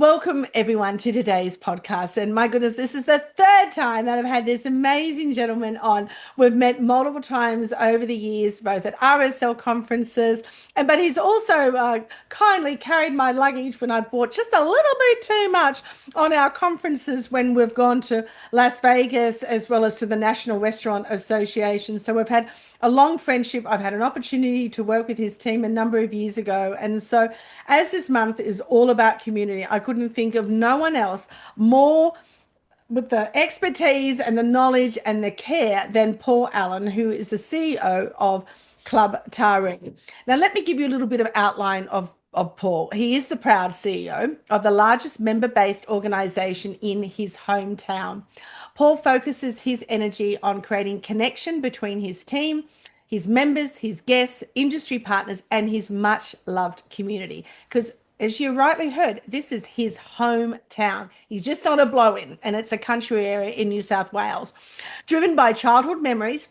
Welcome everyone to today's podcast. And my goodness, this is the third time that I've had this amazing gentleman on. We've met multiple times over the years, both at RSL conferences, but he's also kindly carried my luggage when I bought just a little bit too much on our conferences when we've gone to Las Vegas as well as to the National Restaurant Association. So we've had a long friendship. I've had an opportunity to work with his team a number of years ago. And so as this month is all about community, I couldn't think of no one else more with the expertise and the knowledge and the care than Paul Allan, who is the CEO of Club Taree. Now, let me give you a little bit of outline of Paul. He is the proud CEO of the largest member-based organization in his hometown. Paul focuses his energy on creating connection between his team, his members, his guests, industry partners, and his much-loved community. Because as you rightly heard, this is his hometown. He's just not a blow-in, and it's a country area in New South Wales. Driven by childhood memories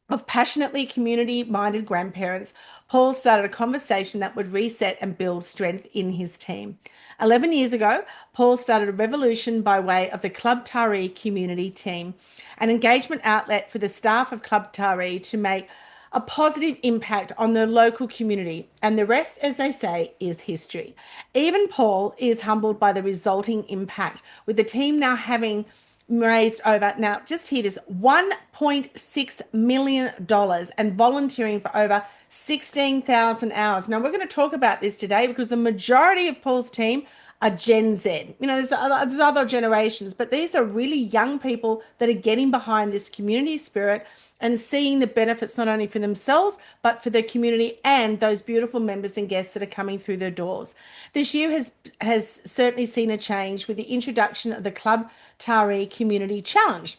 of passionately community-minded grandparents, Paul started a conversation that would reset and build strength in his team. 11 years ago, Paul started a revolution by way of the Club Taree community team, an engagement outlet for the staff of Club Taree to make a positive impact on the local community. And the rest, as they say, is history. Even Paul is humbled by the resulting impact, with the team now having raised over, now just hear this, $1.6 million and volunteering for over 16,000 hours. Now, we're going to talk about this today because the majority of Paul's team are Gen Z. You know, there's other generations, but these are really young people that are getting behind this community spirit and seeing the benefits not only for themselves, but for the community and those beautiful members and guests that are coming through their doors. This year has certainly seen a change with the introduction of the Club Taree Community Challenge,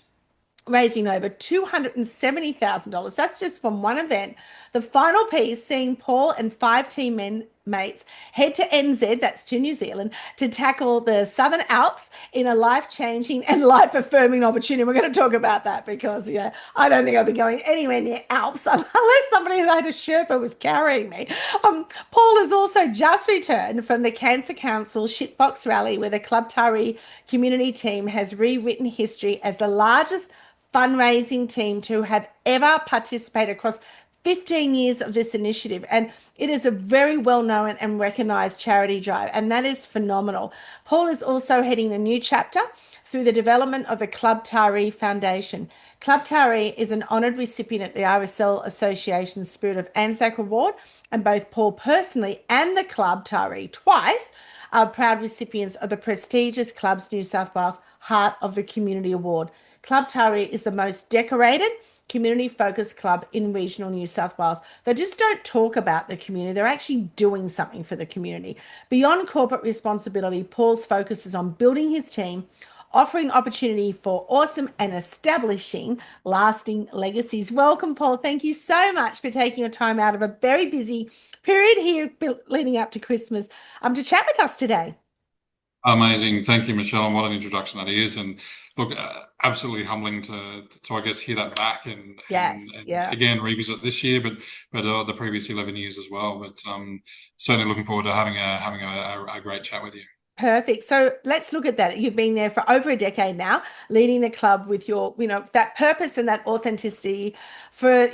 raising over $270,000. That's just from one event. The final piece seeing Paul and 5 teammates head to NZ, that's to New Zealand, to tackle the Southern Alps in a life-changing and life-affirming opportunity. We're going to talk about that because, I don't think I'll be going anywhere near Alps unless somebody who had a Sherpa was carrying me. Paul has also just returned from the Cancer Council Shitbox Rally, where the Club Taree community team has rewritten history as the largest fundraising team to have ever participated across 15 years of this initiative. And it is a very well-known and recognized charity drive, and that is phenomenal. Paul is also heading a new chapter through the development of the Club Taree Foundation. Club Taree is an honored recipient at the RSL Association's Spirit of Anzac Award, and both Paul personally and the Club Taree twice are proud recipients of the prestigious Clubs New South Wales Heart of the Community Award. Club Taree is the most decorated community-focused club in regional New South Wales. They just don't talk about the community. They're actually doing something for the community. Beyond corporate responsibility, Paul's focus is on building his team, offering opportunity for awesome and establishing lasting legacies. Welcome, Paul. Thank you so much for taking your time out of a very busy period here leading up to Christmas to chat with us today. Amazing. Thank you, Michelle. And what an introduction that is. And look, absolutely humbling to I guess, hear that back and again, revisit this year, but the previous 11 years as well. But certainly looking forward to having a great chat with you. Perfect. So let's look at that. You've been there for over a decade now, leading the club with your, that purpose and that authenticity for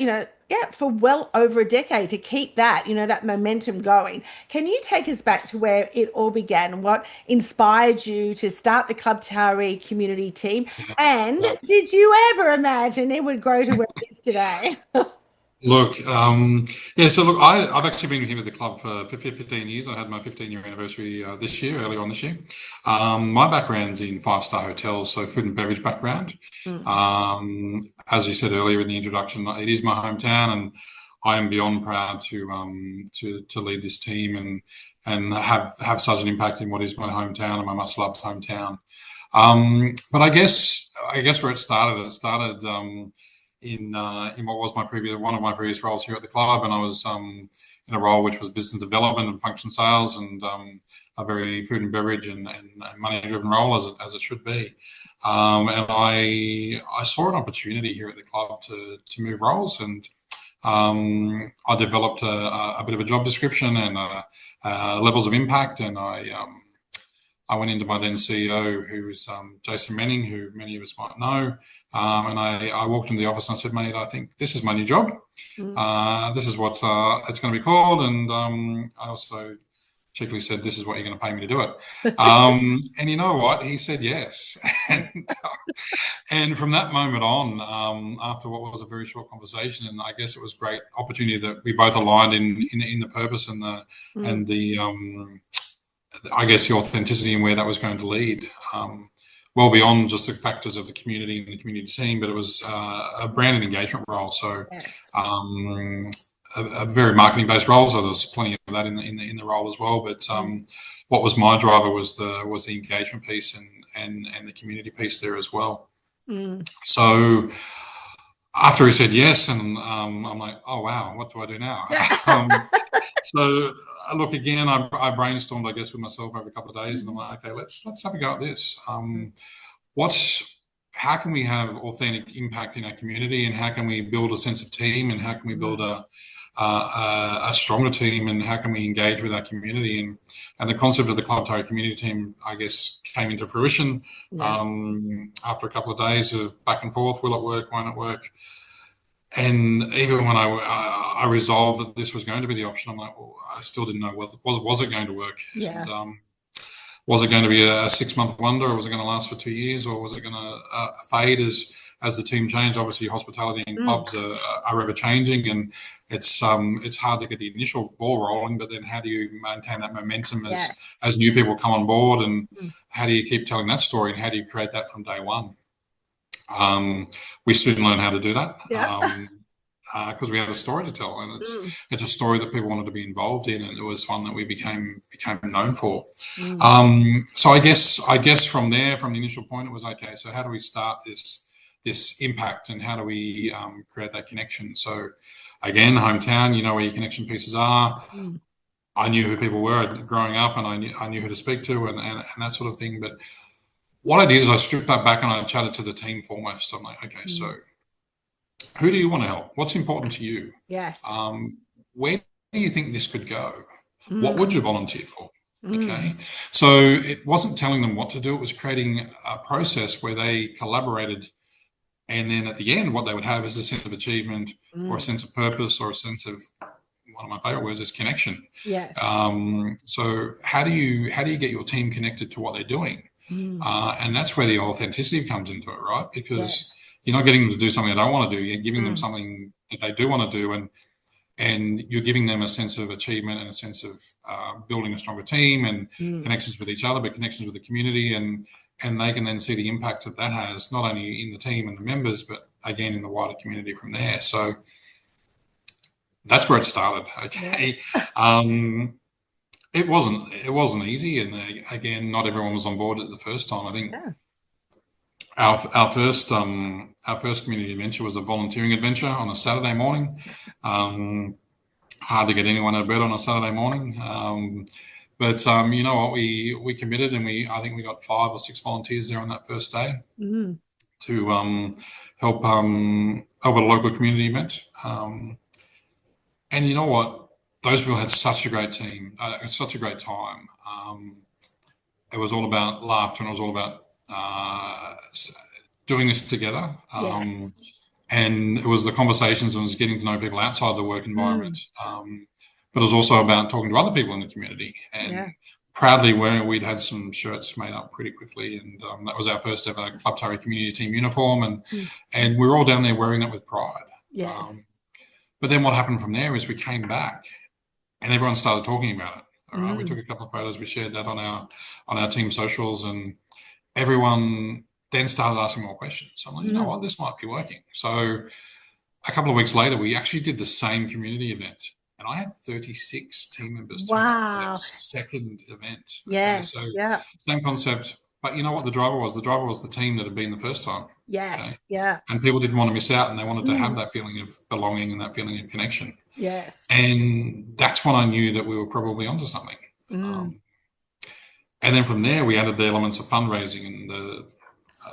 well over a decade to keep that, that momentum going. Can you take us back to where it all began? What inspired you to start the Club Taree community team? And did you ever imagine it would grow to where it is today? Look, I've actually been here with the club for 15 years. I had my 15-year anniversary earlier on this year. My background's in five-star hotels, so food and beverage background. As you said earlier in the introduction, it is my hometown, and I am beyond proud to lead this team and have such an impact in what is my hometown and my much-loved hometown. But I guess where it started in what was one of my previous roles here at the club, and I was in a role which was business development and function sales, and a very food and beverage and money driven role as it should be. And I saw an opportunity here at the club to move roles, and I developed a bit of a job description and levels of impact, and I I went into my then CEO, who was Jason Manning, who many of us might know, and I walked into the office and I said, mate, I think this is my new job. Mm. This is what it's going to be called, and I also cheekily said, this is what you're going to pay me to do it. And you know what? He said yes. And from that moment on, after what was a very short conversation, and I guess it was a great opportunity that we both aligned in the purpose and the I guess the authenticity and where that was going to lead. Well beyond just the factors of the community and the community team, but it was a brand and engagement role. So Yes. a very marketing based role. So there's plenty of that in the role as well. But what was my driver was the engagement piece and the community piece there as well. Mm. So after he said yes, and I'm like, oh wow, what do I do now? So look again. I brainstormed, I guess, with myself over a couple of days, and I'm like, okay, let's have a go at this. How can we have authentic impact in our community, and how can we build a sense of team, and how can we build a stronger team, and how can we engage with our community, and the concept of the Club Taree community team, I guess, came into fruition after a couple of days of back and forth. Will it work? Won't it work? And even when I resolved that this was going to be the option, I'm like, well, I still didn't know, was it going to work? Yeah. And, was it going to be a 6-month wonder, or was it going to last for 2 years, or was it going to fade as the team changed? Obviously, hospitality and clubs are ever changing, and it's hard to get the initial ball rolling. But then, how do you maintain that momentum as new people come on board, and how do you keep telling that story, and how do you create that from day one? We soon learned how to do that. Because we had a story to tell, and it's a story that people wanted to be involved in, and it was one that we became known for. So I guess from there, from the initial point, it was okay. So how do we start this impact, and how do we create that connection? So again, hometown, you know where your connection pieces are. I knew who people were growing up, and I knew who to speak to, and that sort of thing. But what I did is I stripped that back and I chatted to the team foremost. I'm like, okay, so who do you want to help? What's important to you? Yes. Where do you think this could go? What would you volunteer for? Okay. So it wasn't telling them what to do. It was creating a process where they collaborated. And then at the end, what they would have is a sense of achievement or a sense of purpose or a sense of, one of my favorite words is connection. Yes. So how do you get your team connected to what they're doing? And that's where the authenticity comes into it, right? Because you're not getting them to do something they don't want to do. You're giving them something that they do want to do, and you're giving them a sense of achievement and a sense of building a stronger team and connections with each other, but connections with the community, and they can then see the impact that that has, not only in the team and the members, but again in the wider community from there. So that's where it started. Okay. It wasn't easy, and again, not everyone was on board at the first time. I think our first community adventure was a volunteering adventure on a Saturday morning. Hard to get anyone out of bed on a Saturday morning, but you know what? We committed, and I think we got 5 or 6 volunteers there on that first day to help a local community event. And you know what? Those people had such a great team, such a great time. It was all about laughter, and it was all about doing this together. And it was the conversations, and it was getting to know people outside the work environment. But it was also about talking to other people in the community. And proudly we'd had some shirts made up pretty quickly, and that was our first ever Club Taree community team uniform, and we were all down there wearing it with pride. But then what happened from there is we came back, and everyone started talking about it. All right, we took a couple of photos, we shared that on our team socials, and everyone then started asking more questions. So I'm like, you know what, this might be working. So a couple of weeks later, we actually did the same community event, and I had 36 team members turn up for that second event. Okay, so same concept, but you know what the driver was? The driver was the team that had been the first time. And people didn't want to miss out, and they wanted to have that feeling of belonging and that feeling of connection. And that's when I knew that we were probably onto something. And then from there, we added the elements of fundraising, and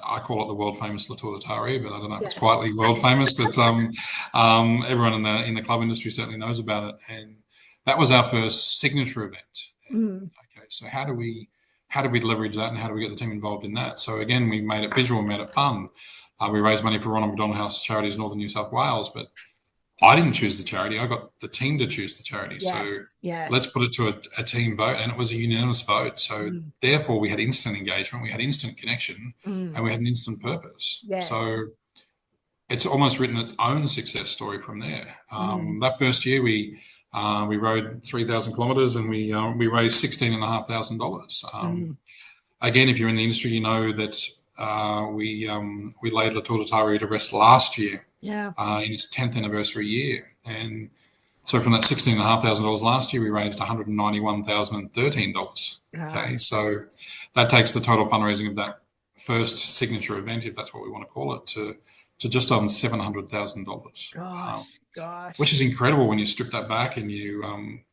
I call it the world famous Tour Taree, but I don't know if it's quietly world famous, but everyone in the club industry certainly knows about it. And that was our first signature event. Okay, so how do we how do we leverage that and how do we get the team involved in that? So again, we made it visual, made it fun. We raised money for Ronald McDonald House Charities Northern New South Wales, but I didn't choose the charity. I got the team to choose the charity. So Yes, yes. let's put it to a team vote, and it was a unanimous vote. So Mm, therefore, we had instant engagement, we had instant connection, mm, and we had an instant purpose. yes. So it's almost written its own success story from there. Mm, That first year, we rode 3,000 kilometres and we raised $16,500. mm, Again, if you're in the industry, you know that we laid La Tour de Taree to rest last year yeah. in its 10th anniversary year, and so from that $16,500 last year, we raised $191,013. Ah, Okay, so that takes the total fundraising of that first signature event, if that's what we want to call it, to just on $700,000, gosh, which gosh. is incredible when you strip that back and It you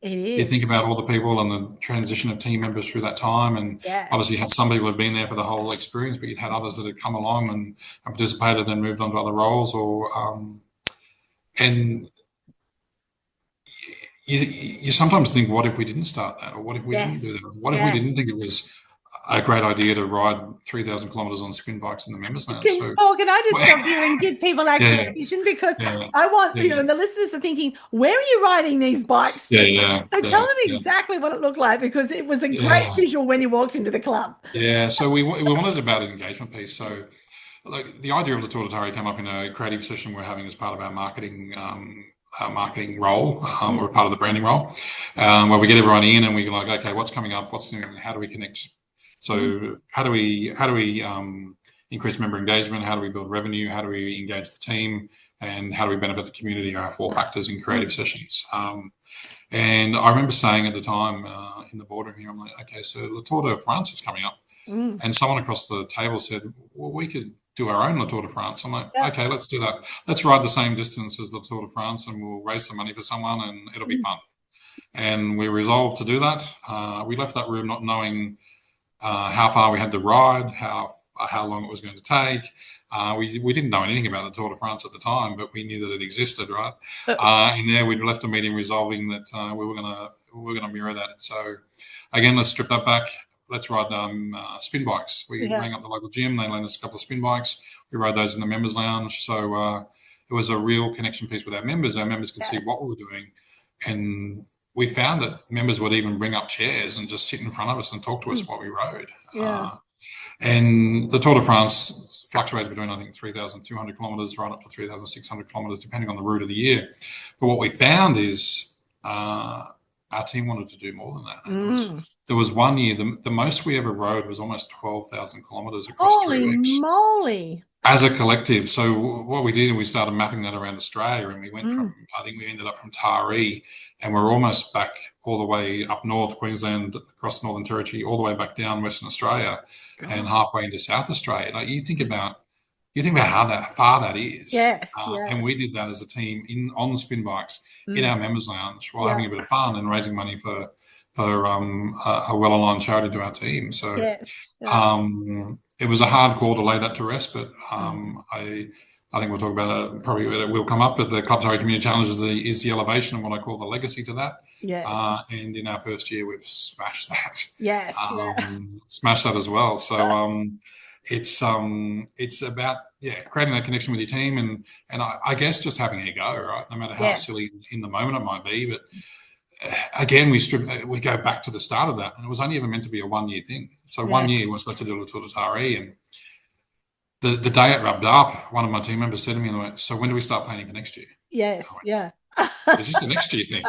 is. think about all the people and the transition of team members through that time. And Yes. obviously, you had some people who had been there for the whole experience, but you'd had others that had come along and participated and moved on to other roles, or and you sometimes think, what if we didn't start that, or what if we didn't do that, Yes. or what if we Yes. didn't think it was a great idea to ride 3,000 kilometres on spin bikes in the members lounge? Can, So, Paul, can I just stop you and give people yeah, explanation? Because yeah, I want, yeah, and the listeners are thinking, where are you riding these bikes yeah, to? yeah, So tell yeah, them yeah, exactly what it looked like because it was a great yeah, visual when you walked into the club. yeah. So we wanted about an engagement piece. So like the idea of the Tour de Taree came up in a creative session we're having as part of our marketing role, or Mm, part of the branding role, where we get everyone in and we're like, okay, what's coming up? What's new? How do we connect? mm, So how do we increase member engagement? How do we build revenue? How do we engage the team? And how do we benefit the community? Are our four factors in creative mm, sessions. And I remember saying at the time in the boardroom here, I'm like, okay, so the Tour de France is coming up. mm. And someone across the table said, well, we could do our own La Tour de France. I'm like, Yeah. okay, let's do that. Let's ride the same distance as the Tour de France and we'll raise some money for someone and it'll be Mm, fun. And we resolved to do that. We left that room not knowing how far we had to ride, how long it was going to take. We didn't know anything about the Tour de France at the time, but we knew that it existed, right? uh, And there we'd left a meeting resolving that we were gonna mirror that. So again, let's strip that back. Let's ride spin bikes. We yeah. rang up the local gym. They lent us a couple of spin bikes. We rode those in the members lounge. So it was a real connection piece with our members. Our members could see Yeah. what we were doing, and we found that members would even bring up chairs and just sit in front of us and talk to us Mm, while we rode. yeah. And the Tour de France fluctuates between, I think, 3,200 kilometres right up to 3,600 kilometres, depending on the route of the year. But what we found is our team wanted to do more than that. And Mm. there was one year, the most we ever rode was almost 12,000 kilometres across Holy 3 weeks moly. as a collective. So what we did, we started mapping that around Australia, and we went Mm. from, I think we ended up from Taree, and we're almost back all the way up north, Queensland, across Northern Territory, all the way back down Western Australia, and God. halfway into South Australia. Like you think about how that far that is, Yes, and yes. we did that as a team on spin bikes in Mm. our members lounge while Yeah. having a bit of fun and raising money for a well aligned charity to our team. So Yes. Yeah. it was a hard call to lay that to rest, but Mm. I think we'll talk about it. Probably it will come up. But the Club Taree Community Challenge is the elevation and what I call the legacy to that. Yes. And in our first year, we've smashed that, Yes. Yeah. smashed that as well. So it's about creating that connection with your team and I guess just having a go, right? No matter how Yeah. silly in the moment it might be, but again, we go back to the start of that, and it was only ever meant to be a 1 year thing. So Yeah. 1 year we were supposed to do a Tour de Taree, and the day it rubbed up, one of my team members said to me, "So when do we start planning for next year?" I Yes. went, Yeah. "Is this a next year thing?"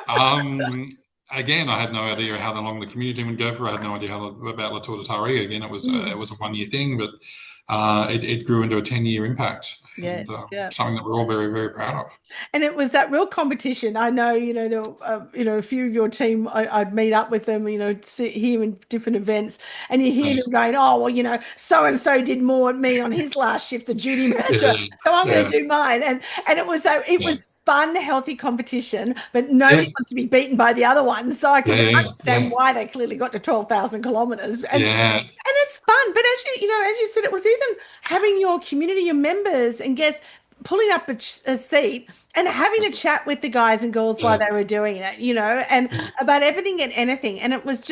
Um, Again, I had no idea how long the community would go for. I had no idea about La Tour de Taree. Again, Mm. it was a 1 year thing, but it grew into a 10 year impact, and Yes. Yeah. something that we're all very very proud of. And it was that real competition. I know, a few of your team, I'd meet up with them, sit here in different events, and you hear Yeah, them going, oh, well, so and so did more than me on his last shift, the duty manager. yeah, So I'm going yeah, to do mine. And it yeah, was fun, healthy competition, but nobody yeah, wants to be beaten by the other one. So I yeah, can yeah, understand yeah. why they clearly got to 12,000 kilometers. Yeah, And it's fun. But as you said, it was even having your community, your members and guests pulling up a seat and having a chat with the guys and girls while yeah, they were doing it, and yeah, about everything and anything. And it was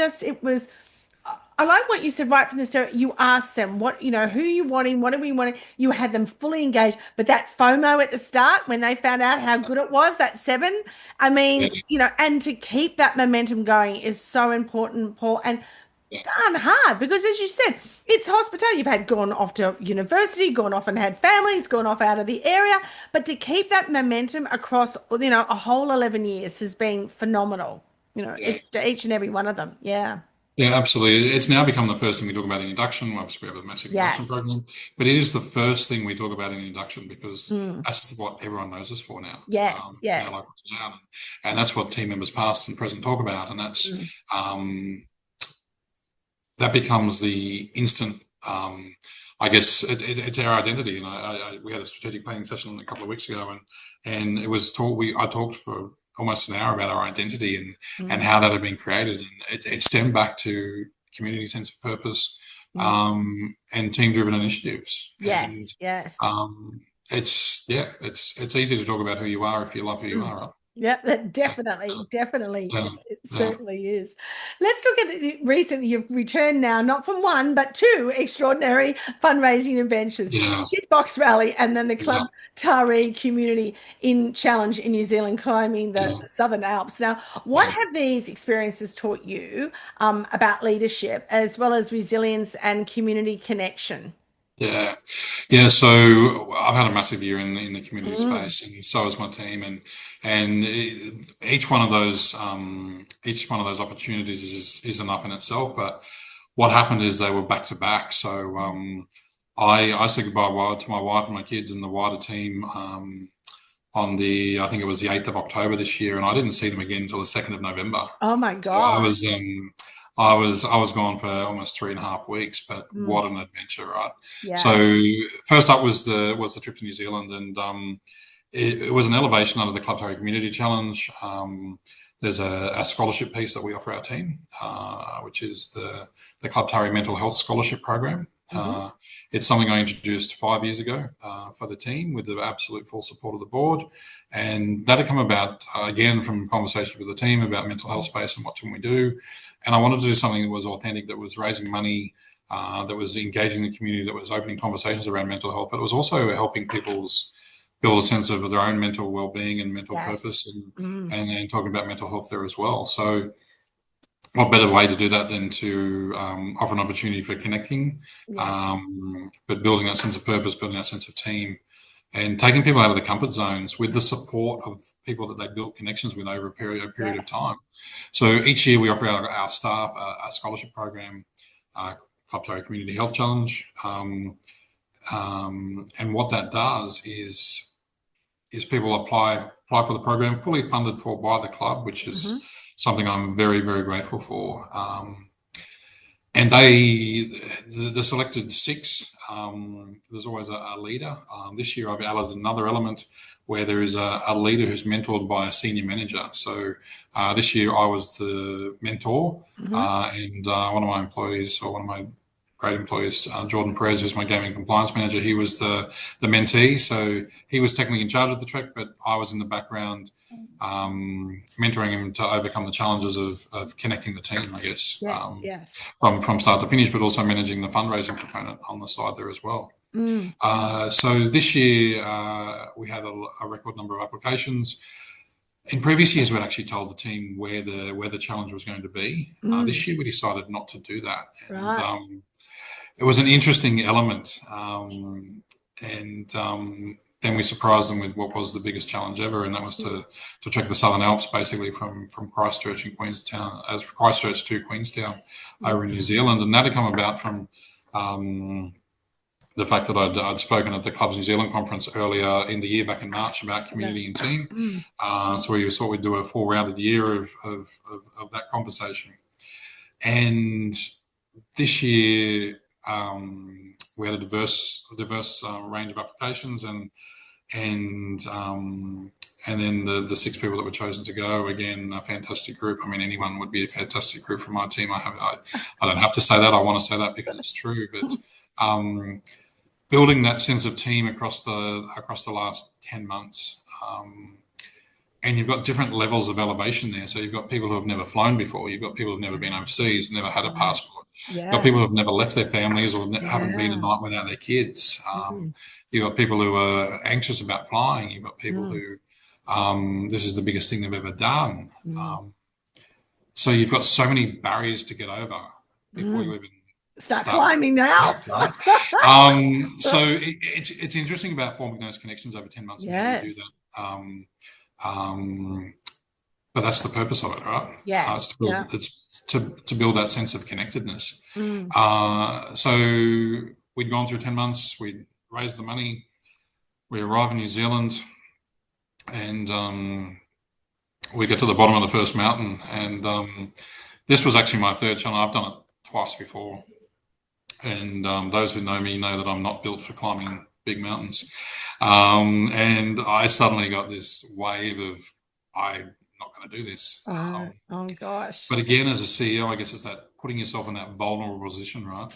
I like what you said right from the start. You asked them what, who you wanting, what do we want? You had them fully engaged, but that FOMO at the start when they found out how good it was, that seven, I Yeah, mean, and to keep that momentum going is so important, Paul, and yeah, darn hard because as you said, it's hospitality. You've had gone off to university, gone off and had families, gone off out of the area, but to keep that momentum across, a whole 11 years has been phenomenal. yeah. It's to each and every one of them. Yeah. Yeah, absolutely. It's now become the first thing we talk about in induction. Obviously, we have a massive induction Yes. program, but it is the first thing we talk about in induction because Mm. that's what everyone knows us for now. Yes, In our yes. local town, and that's what team members past and present talk about, and Mm. um, that becomes the instant. I guess it's our identity, and we had a strategic planning session a couple of weeks ago, and it was talk. I talked for almost an hour about our identity and Mm. how that had been created, and it stemmed back to community sense of purpose, Mm. and team driven initiatives, and Yes, yes. um, it's easy to talk about who you are if you love who you Mm. are, right? Yeah, that Yeah, definitely, definitely, yeah, it yeah, certainly is. Let's look at recently. You've returned now, not from one but two extraordinary fundraising adventures: yeah, Shitbox Rally and then the yeah, Club Taree Community in Challenge in New Zealand, climbing yeah. the Southern Alps. Now, what Yeah. have these experiences taught you about leadership as well as resilience and community connection? Yeah, yeah. So I've had a massive year in the community Mm. space, and so has my team. And each one of those opportunities is enough in itself. But what happened is they were back to back. So I said goodbye to my wife and my kids and the wider team on the I think it was the 8th of October this year, and I didn't see them again until the 2nd of November. Oh my So gosh. I was gone for almost 3.5 weeks, but Mm. what an adventure, right? Yeah. So first up was the trip to New Zealand, and it was an elevation under the Club Taree Community Challenge. There's a scholarship piece that we offer our team, which is the Club Taree Mental Health Scholarship Program. Hmm. It's something I introduced 5 years ago for the team with the absolute full support of the board. And that had come about, again, from conversations with the team about mental health space and what can we do. And I wanted to do something that was authentic, that was raising money, that was engaging the community, that was opening conversations around mental health, but it was also helping people's build a sense of their own mental well-being and mental Yes. purpose, and Mm. talking about mental health there as well. So what better way to do that than to offer an opportunity for connecting, Yeah. but building that sense of purpose, building that sense of team, and taking people out of the comfort zones with the support of people that they built connections with over a period of Yes. time. So each year we offer our staff a scholarship program, Club Taree Community Health Challenge, and what that does is people apply for the program, fully funded for by the club, which is Hmm. something I'm very very grateful for. And the selected six. There's always a leader. This year I've added another element where there is a leader who's mentored by a senior manager. So this year I was the mentor, Hmm. and one of my employees, or one of my great employees, Jordan Perez, who's my gaming compliance manager, he was the mentee. So he was technically in charge of the trek, but I was in the background mentoring him to overcome the challenges of connecting the team, I guess, Yes. Yes. from start to finish, but also managing the fundraising component on the side there as well. Mm. So this year we had a record number of applications. In previous years, we'd actually told the team where the challenge was going to be. Mm. This year, we decided not to do that, and Right. it was an interesting element. And then we surprised them with what was the biggest challenge ever, and that was to trek the Southern Alps, basically from Christchurch in Queenstown, as Christchurch to Queenstown, over in New Zealand, and that had come about from um, the fact that I'd spoken at the Clubs New Zealand conference earlier in the year, back in March, about Yeah. community and team. Mm. So we thought we'd do a full rounded year of that conversation, and this year we had a diverse range of applications, and then the six people that were chosen to go, again, a fantastic group. I mean, anyone would be a fantastic group from my team. I don't have to say that. I want to say that because it's true. But building that sense of team across the last 10 months. And you've got different levels of elevation there. So you've got people who have never flown before. You've got people who've never been overseas, never had a Right. passport. You've got Yeah. people who have never left their families or haven't been a Yeah. night without their kids. Mm, You've got people who are anxious about flying. You've got people mm, who this is the biggest thing they've ever done. mm, So you've got so many barriers to get over before you mm. even Start start climbing the step, Alps. right? So it's interesting about forming those connections over 10 months and how you do Yes. that. Um, but that's the purpose of it, right? Yes. Yeah. It's to build that sense of connectedness. Mm. So we'd gone through 10 months, we'd raised the money, we arrive in New Zealand, and we get to the bottom of the first mountain. And this was actually my third challenge. I've done it twice before. And those who know me know that I'm not built for climbing big mountains. And I suddenly got this wave of, I'm not going to do this. Oh gosh. But again, as a CEO, I guess it's that putting yourself in that vulnerable position, right?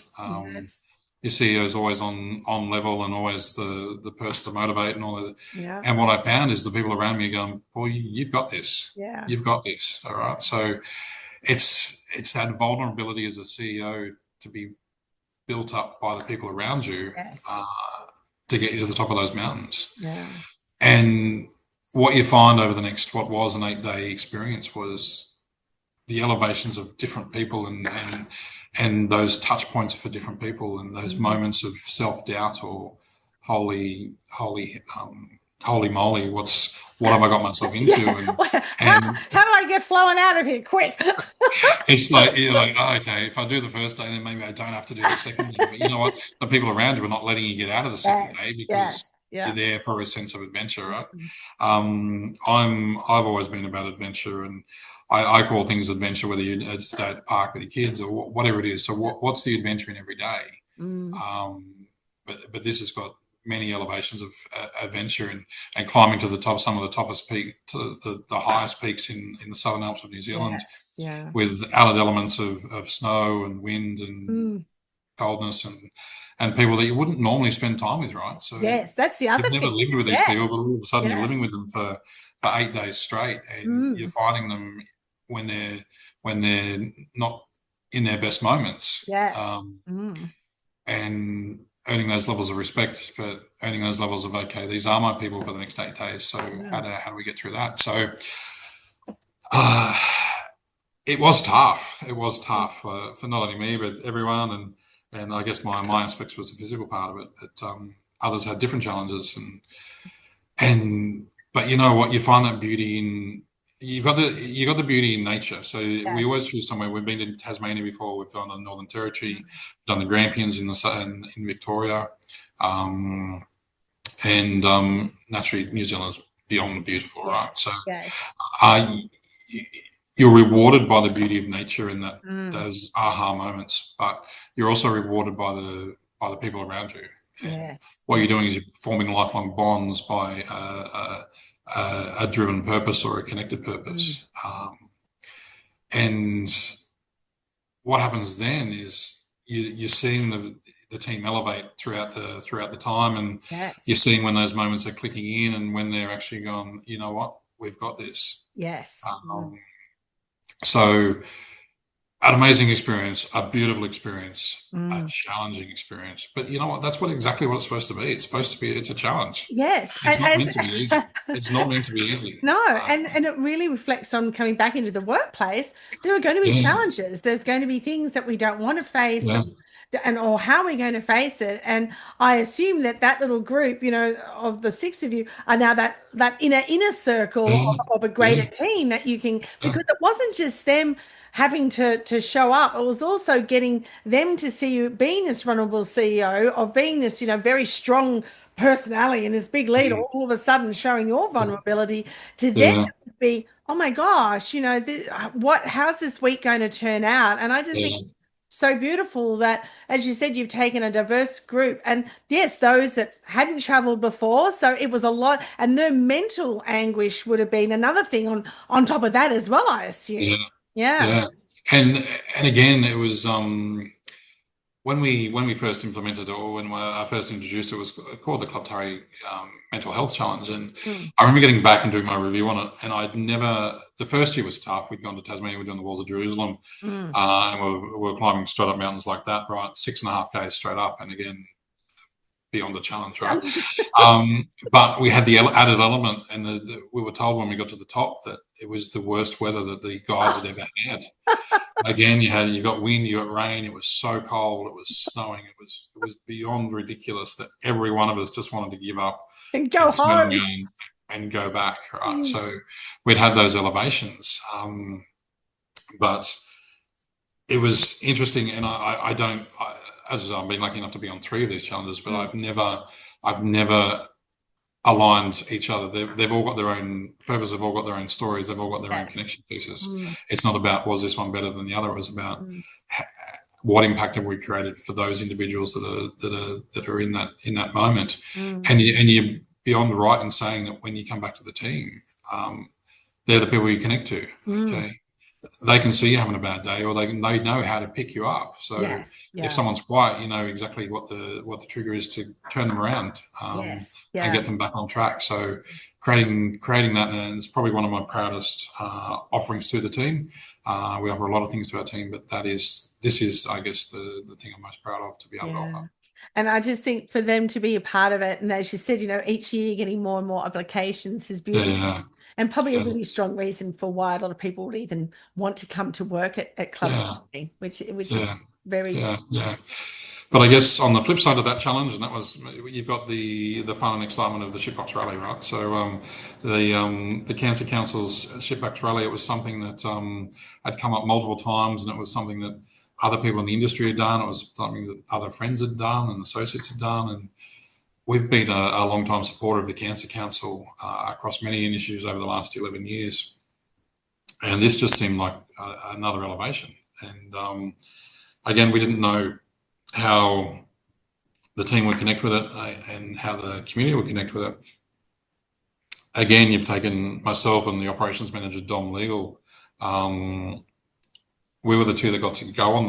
Yes. Your CEO is always on level and always the person to motivate and all that. Yeah. And what I found is the people around me are going, "Boy, you've got this. Yeah. You've got this." All right. So it's that vulnerability as a CEO to be built up by the people around you Yes. uh, to get you to the top of those mountains. Yeah. And what you find over the next what was an 8-day experience was the elevations of different people and those touch points for different people and those Mm. moments of self-doubt or holy moly, what have I got myself into? Yeah. How And how do I get flowing out of here quick? it's like you're like, oh, okay, if I do the first day, then maybe I don't have to do the second day. But you know what? The people around you are not letting you get out of the second Yes. day Yes. because Yeah. you're there for a sense of adventure, right? Mm. I've always been about adventure, and I call things adventure, whether you stay at the park with your kids or whatever it is. So what's the adventure in every day? Mm. But this has got many elevations of adventure and climbing to the top, some of the toppest peak, to the highest peaks in the Southern Alps of New Zealand, Yes. Yeah. with added elements of snow and wind and Mm. coldness and people that you wouldn't normally spend time with, right? So Yes. That's the you've other never thing. lived with these people, but Yes. all of a sudden you're living Yes. with them for 8 days straight, and you're Mm. finding them when they're not in their best moments, Yes. Mm. and earning those levels of respect, but earning those levels of, okay, these are my people for the next 8 days. So Yeah. how do we get through that? So uh, it was tough. It was tough for not only me but everyone, and I guess my aspects was the physical part of it. But others had different challenges, and but you know what? You find that beauty in you got the beauty in nature. So we Yes. always choose somewhere. We've been to Tasmania before. We've done the Northern Territory, done the Grampians in Victoria, um, and naturally New Zealand's beyond beautiful, right? Yes. So Yes. uh, you're rewarded by the beauty of nature and that Mm. those aha moments, but you're also rewarded by the people around you. And Yes. what you're doing is you're forming lifelong bonds by a driven purpose or a connected Mm. purpose. And what happens then is you're seeing the team elevate throughout the time, and you're Yes. seeing when those moments are clicking in and when they're actually going, you know what, we've got this. Yes. Mm. Um, so an amazing experience, a beautiful experience, a Mm. challenging experience. But you know what? That's exactly what it's supposed to be. It's supposed to be. It's a challenge. Yes. It's not meant to be easy. It's not meant to be easy. No, and it really reflects on coming back into the workplace. There are going to be Yeah, challenges. There's going to be things that we don't want to face, yeah, and or how we're going to face it. And I assume that that little group, of the six of you, are now that inner circle yeah, of a greater yeah, team that you can, yeah, because it wasn't just them having to show up. It was also getting them to see you being this vulnerable CEO, of being this, very strong personality and this big leader, mm, all of a sudden showing your vulnerability, to then yeah, be, oh my gosh, how's this week going to turn out? And I just think yeah, so beautiful that, as you said, you've taken a diverse group, and yes, those that hadn't traveled before, so it was a lot, and their mental anguish would have been another thing on top of that as well, I yeah, assume. Yeah. yeah. And again, it was when we first implemented it, or when I first introduced it, was called the Club Taree Mental Health Challenge, and Mm, I remember getting back and doing my review on it, and I'd never. The first year was tough. We'd gone to Tasmania, we'd done the Walls of Jerusalem, mm. and we were climbing straight up mountains like that, right, 6.5 k's straight up, and again beyond the challenge, right? But we had the added element, and we were told when we got to the top that it was the worst weather that the guides had ever had. Again, you got wind, you got rain. It was so cold. It was snowing. It was beyond ridiculous that every one of us just wanted to give up And go and turn home. around and go back. Right. Mm, So we'd had those elevations, but it was interesting. And I don't. As I say, I've been lucky enough to be on 3 of these challenges, but mm. I've never aligned each other. They've all got their own purpose. They've all got their own stories. They've all got their own Yes. connection pieces. Mm, It's not about was this one better than the other. It was about mm. what impact have we created for those individuals that are in that moment. Mm. And you're beyond right in saying that when you come back to the team, they're the people you connect to. Mm. Okay, they can see you having a bad day, or they know how to pick you up. So Yes. if Yeah. someone's quiet, you know exactly what the trigger is to turn them around, Yes. and Yeah. get them back on track. So creating that, and it's probably one of my proudest offerings to the team. We offer a lot of things to our team, but this is, I guess, the thing I'm most proud of to be able to Yeah. offer. And I just think for them to be a part of it, and as you said, each year getting more and more applications is beautiful. Yeah, And probably a yeah, really strong reason for why a lot of people would even want to come to work at Club yeah, Taree, which is yeah, very yeah, yeah. But I guess on the flip side of that challenge, and that was you've got the fun and excitement of the Shitbox Rally, right? So the Cancer Council's Shitbox Rally, it was something that had come up multiple times, and it was something that other people in the industry had done. It was something that other friends had done and associates had done, and we've been a long time supporter of the Cancer Council across many initiatives over the last 11 years, and this just seemed like another elevation. And again, we didn't know how the team would connect with it, and how the community would connect with it. Again, you've taken myself and the operations manager, Dom Legal. Um, we were the two that got to go on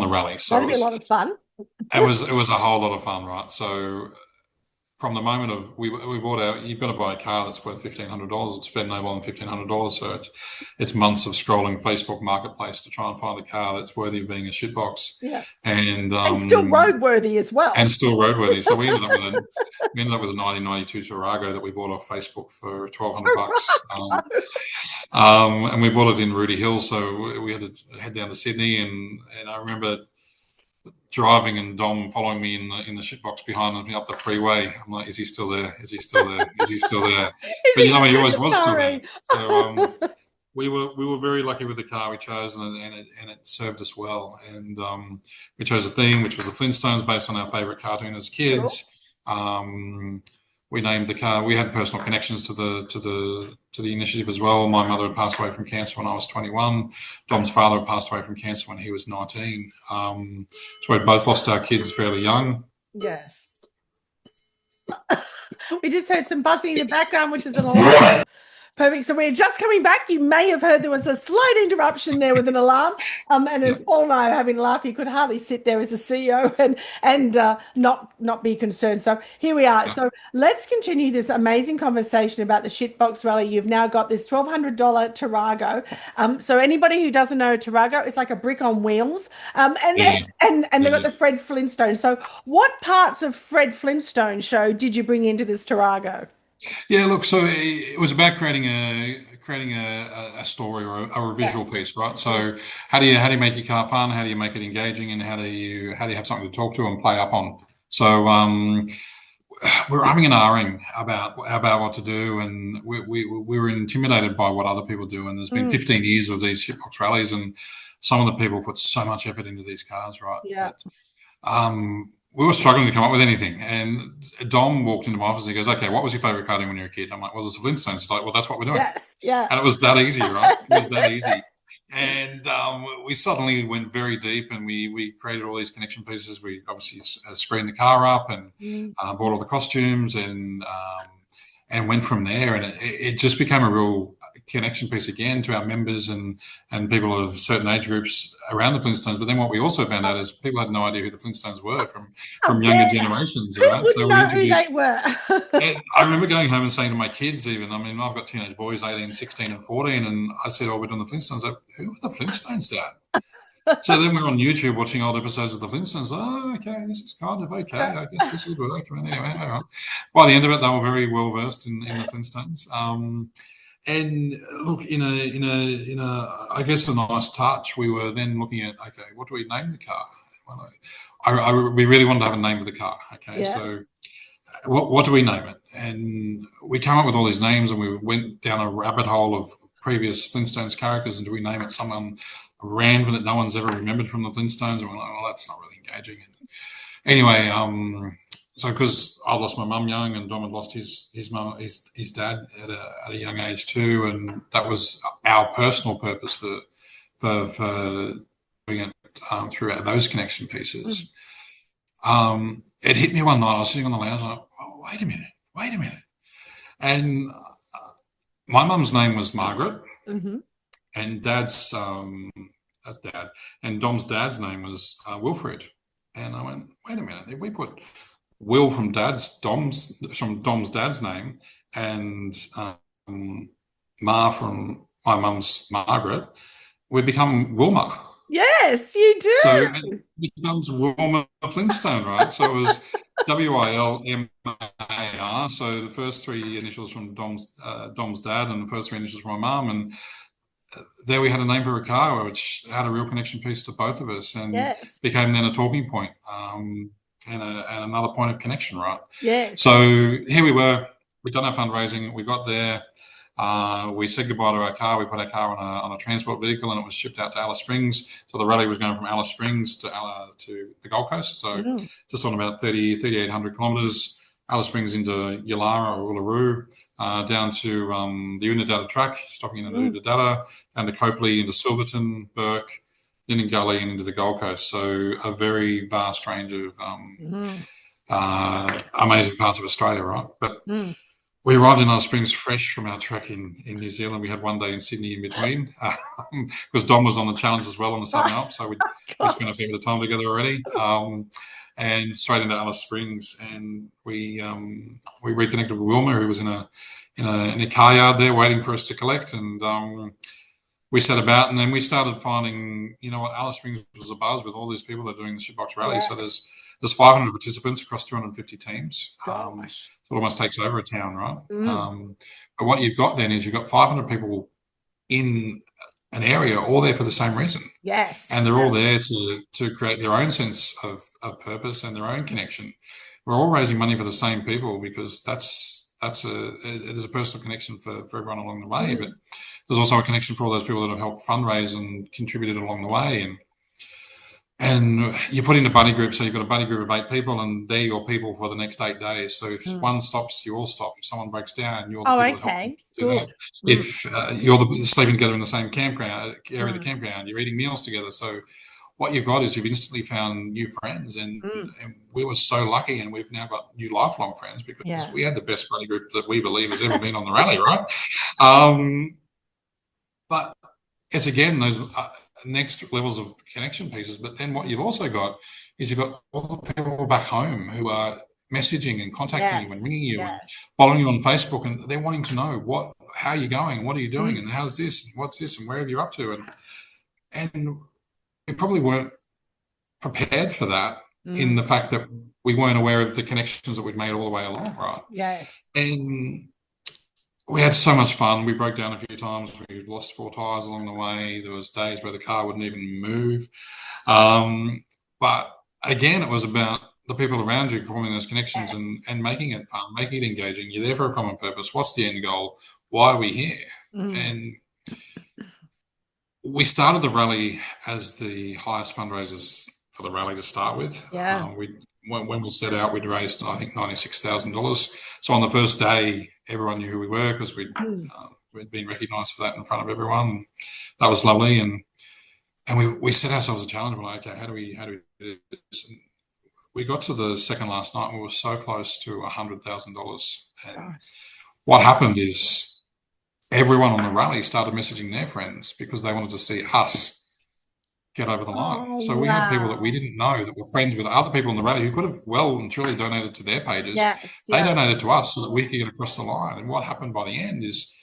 the rally. So that'd be a lot of fun. it was a whole lot of fun, right? So from the moment of we bought out, you've got to buy a car that's worth $1,500. It's spend no more than $1,500. So it's months of scrolling Facebook Marketplace to try and find a car that's worthy of being a shitbox, Yeah. and And still roadworthy as well. still roadworthy. So we ended up with a 1992 Tarago that we bought off Facebook for $1,200. And we bought it in Rooty Hill, so we had to head down to Sydney, and I remember driving and Dom following me in the shitbox behind me up the freeway. I'm like, is he still there? Is he still there? Is he still there? Is But he he always was still there. sorry? So we were very lucky with the car we chose, and it served us well. And we chose a theme which was the Flintstones, based on our favourite cartoon as Cool. kids. We named the car. We had personal connections to the initiative as well. My mother had passed away from cancer when I was 21. Dom's father had passed away from cancer when he was 19. So we both lost our kids fairly young. Yes. We just heard some buzzing in the background, which is an alarm. Perfect. So we're just coming back. You may have heard there was a slight interruption there with an alarm. And as Yep. Paul and I are having a laugh, you could hardly sit there as a CEO and not be concerned. So here we are. Yep. So let's continue this amazing conversation about the Shitbox Rally. You've now got this $1,200 Tarago. So anybody who doesn't know Tarago, it's like a brick on wheels. And Yeah. and they've got Yeah. the Fred Flintstone. So what parts of Fred Flintstone show did you bring into this Tarago? Yeah, look, so it was about creating a story, or a visual Yes. piece, right? So how do you make your car fun? How do you make it engaging? And how do you have something to talk to and play up on? So we're umming and ahhing about what to do, and we were intimidated by what other people do. And there's been Mm, 15 years of these shitbox rallies, and some of the people put so much effort into these cars, right? yeah. That we were struggling to come up with anything. And Dom walked into my office and he goes, "Okay, what was your favorite cartoon when you were a kid?" I'm like, "Well, it's the Flintstones." He's like, "Well, that's what we're doing." Yes. Yeah. And it was that easy, right? It was that easy. And we suddenly went very deep, and we created all these connection pieces. We obviously screened the car up, and Mm, bought all the costumes, and went from there. And it just became a real connection piece again to our members and people of certain age groups around the Flintstones. But then what we also found out is people had no idea who the Flintstones were How from younger dare generations, who right? So wouldn't we know who they introduced. were? And I remember going home and saying to my kids, even, I mean, I've got teenage boys, 18, 16, and 14, and I said, oh, we're doing the Flintstones. Like, who are the Flintstones, Dad? So then we're on YouTube watching old episodes of the Flintstones. Oh, okay, this is kind of okay. I guess this will work. I mean, anyway, all right. By the end of it, they were very well versed in the Flintstones. And look, I guess a nice touch. We were then looking at, okay, what do we name the car? Well, we really wanted to have a name for the car. Okay, Yeah. so what do we name it? And we came up with all these names, and we went down a rabbit hole of previous Flintstones characters. And do we name it someone random that no one's ever remembered from the Flintstones? And we're like, well, that's not really engaging. Anyway, so because I lost my mum young, and Dom had lost his dad at a young age too, and that was our personal purpose for doing it throughout those connection pieces. It hit me one night. I was sitting on the lounge, and I, oh, wait a minute. And my mum's name was Margaret, and that's Dad, and Dom's dad's name was Wilfred. And I went, wait a minute, if we put Will from Dom's dad's name, and Ma from my mum's Margaret, we become Wilma. Yes, you So do. it becomes Wilma Flintstone, right? So it was Wilmar. So the first three initials from Dom's dad, and the first three initials from my mum, and there we had a name for a car, which had a real connection piece to both of us, and Yes. became then a talking point, and another point of connection, right? Yes. So here we were. We'd done our fundraising. We got there. We said goodbye to our car. We put our car on a transport vehicle, and it was shipped out to Alice Springs. So the rally was going from Alice Springs to the Gold Coast. So just on about 3,800 kilometres. Alice Springs into Yalara or Uluru, down to the Unadilla track, stopping in Unadilla, down to Copley, into Silverton, Burke, Gully, and into the Gold Coast. So a very vast range of amazing parts of Australia, right? But we arrived in Alice Springs fresh from our trek in New Zealand. We had one day in Sydney in between, because Dom was on the challenge as well on the Southern Alps. So we'd spent a fair bit of time together already. And straight into Alice Springs, and we reconnected with Wilma, who was in a car yard there waiting for us to collect, and we set about, and then we started finding, Alice Springs was abuzz with all these people that are doing the Shitbox Rally. Yeah. So there's 500 participants across 250 teams. So it almost takes over a town, right? But what you've got then is you've got 500 people in an area all there for the same reason. Yes. And they're all there to create their own sense of purpose and their own connection. We're all raising money for the same people, because there's a personal connection for everyone along the way, but there's also a connection for all those people that have helped fundraise and contributed along the way. And you put in a buddy group, so you've got a buddy group of 8 people, and they're your people for the next 8 days. So if one stops, you all stop. If someone breaks down, you're the people that help do that. If you're sleeping together in the same campground area, the campground, you're eating meals together. So what you've got is you've instantly found new friends, and we were so lucky, and we've now got new lifelong friends, because we had the best buddy group that we believe has ever been on the rally, right? But it's again those next levels of connection pieces. But then what you've also got is you've got all the people back home who are messaging and contacting you and ringing you and following you on Facebook, and they're wanting to know how you're going, what are you doing, and how's this, and what's this, and where are you up to, and we probably weren't prepared for that in the fact that we weren't aware of the connections that we'd made all the way along, right? Yes. And we had so much fun. We broke down a few times. We lost 4 tyres along the way. There was days where the car wouldn't even move. But again, it was about the people around you forming those connections and making it fun, making it engaging. You're there for a common purpose. What's the end goal? Why are we here? And we started the rally as the highest fundraisers for the rally to start with. When we set out, we'd raised, I think, $96,000. So on the first day, everyone knew who we were, because we'd been recognised for that in front of everyone. That was lovely, and we set ourselves a challenge. We're like, okay, how do we do this? And we got to the second last night, and we were so close to $100,000. And what happened is everyone on the rally started messaging their friends because they wanted to see us get over the line. Oh, So we had people that we wow. didn't know that were friends with other people on the rally who could have well and truly donated to their pages. Yes, They yeah. donated to us so that we could get across the line. And what happened by the end is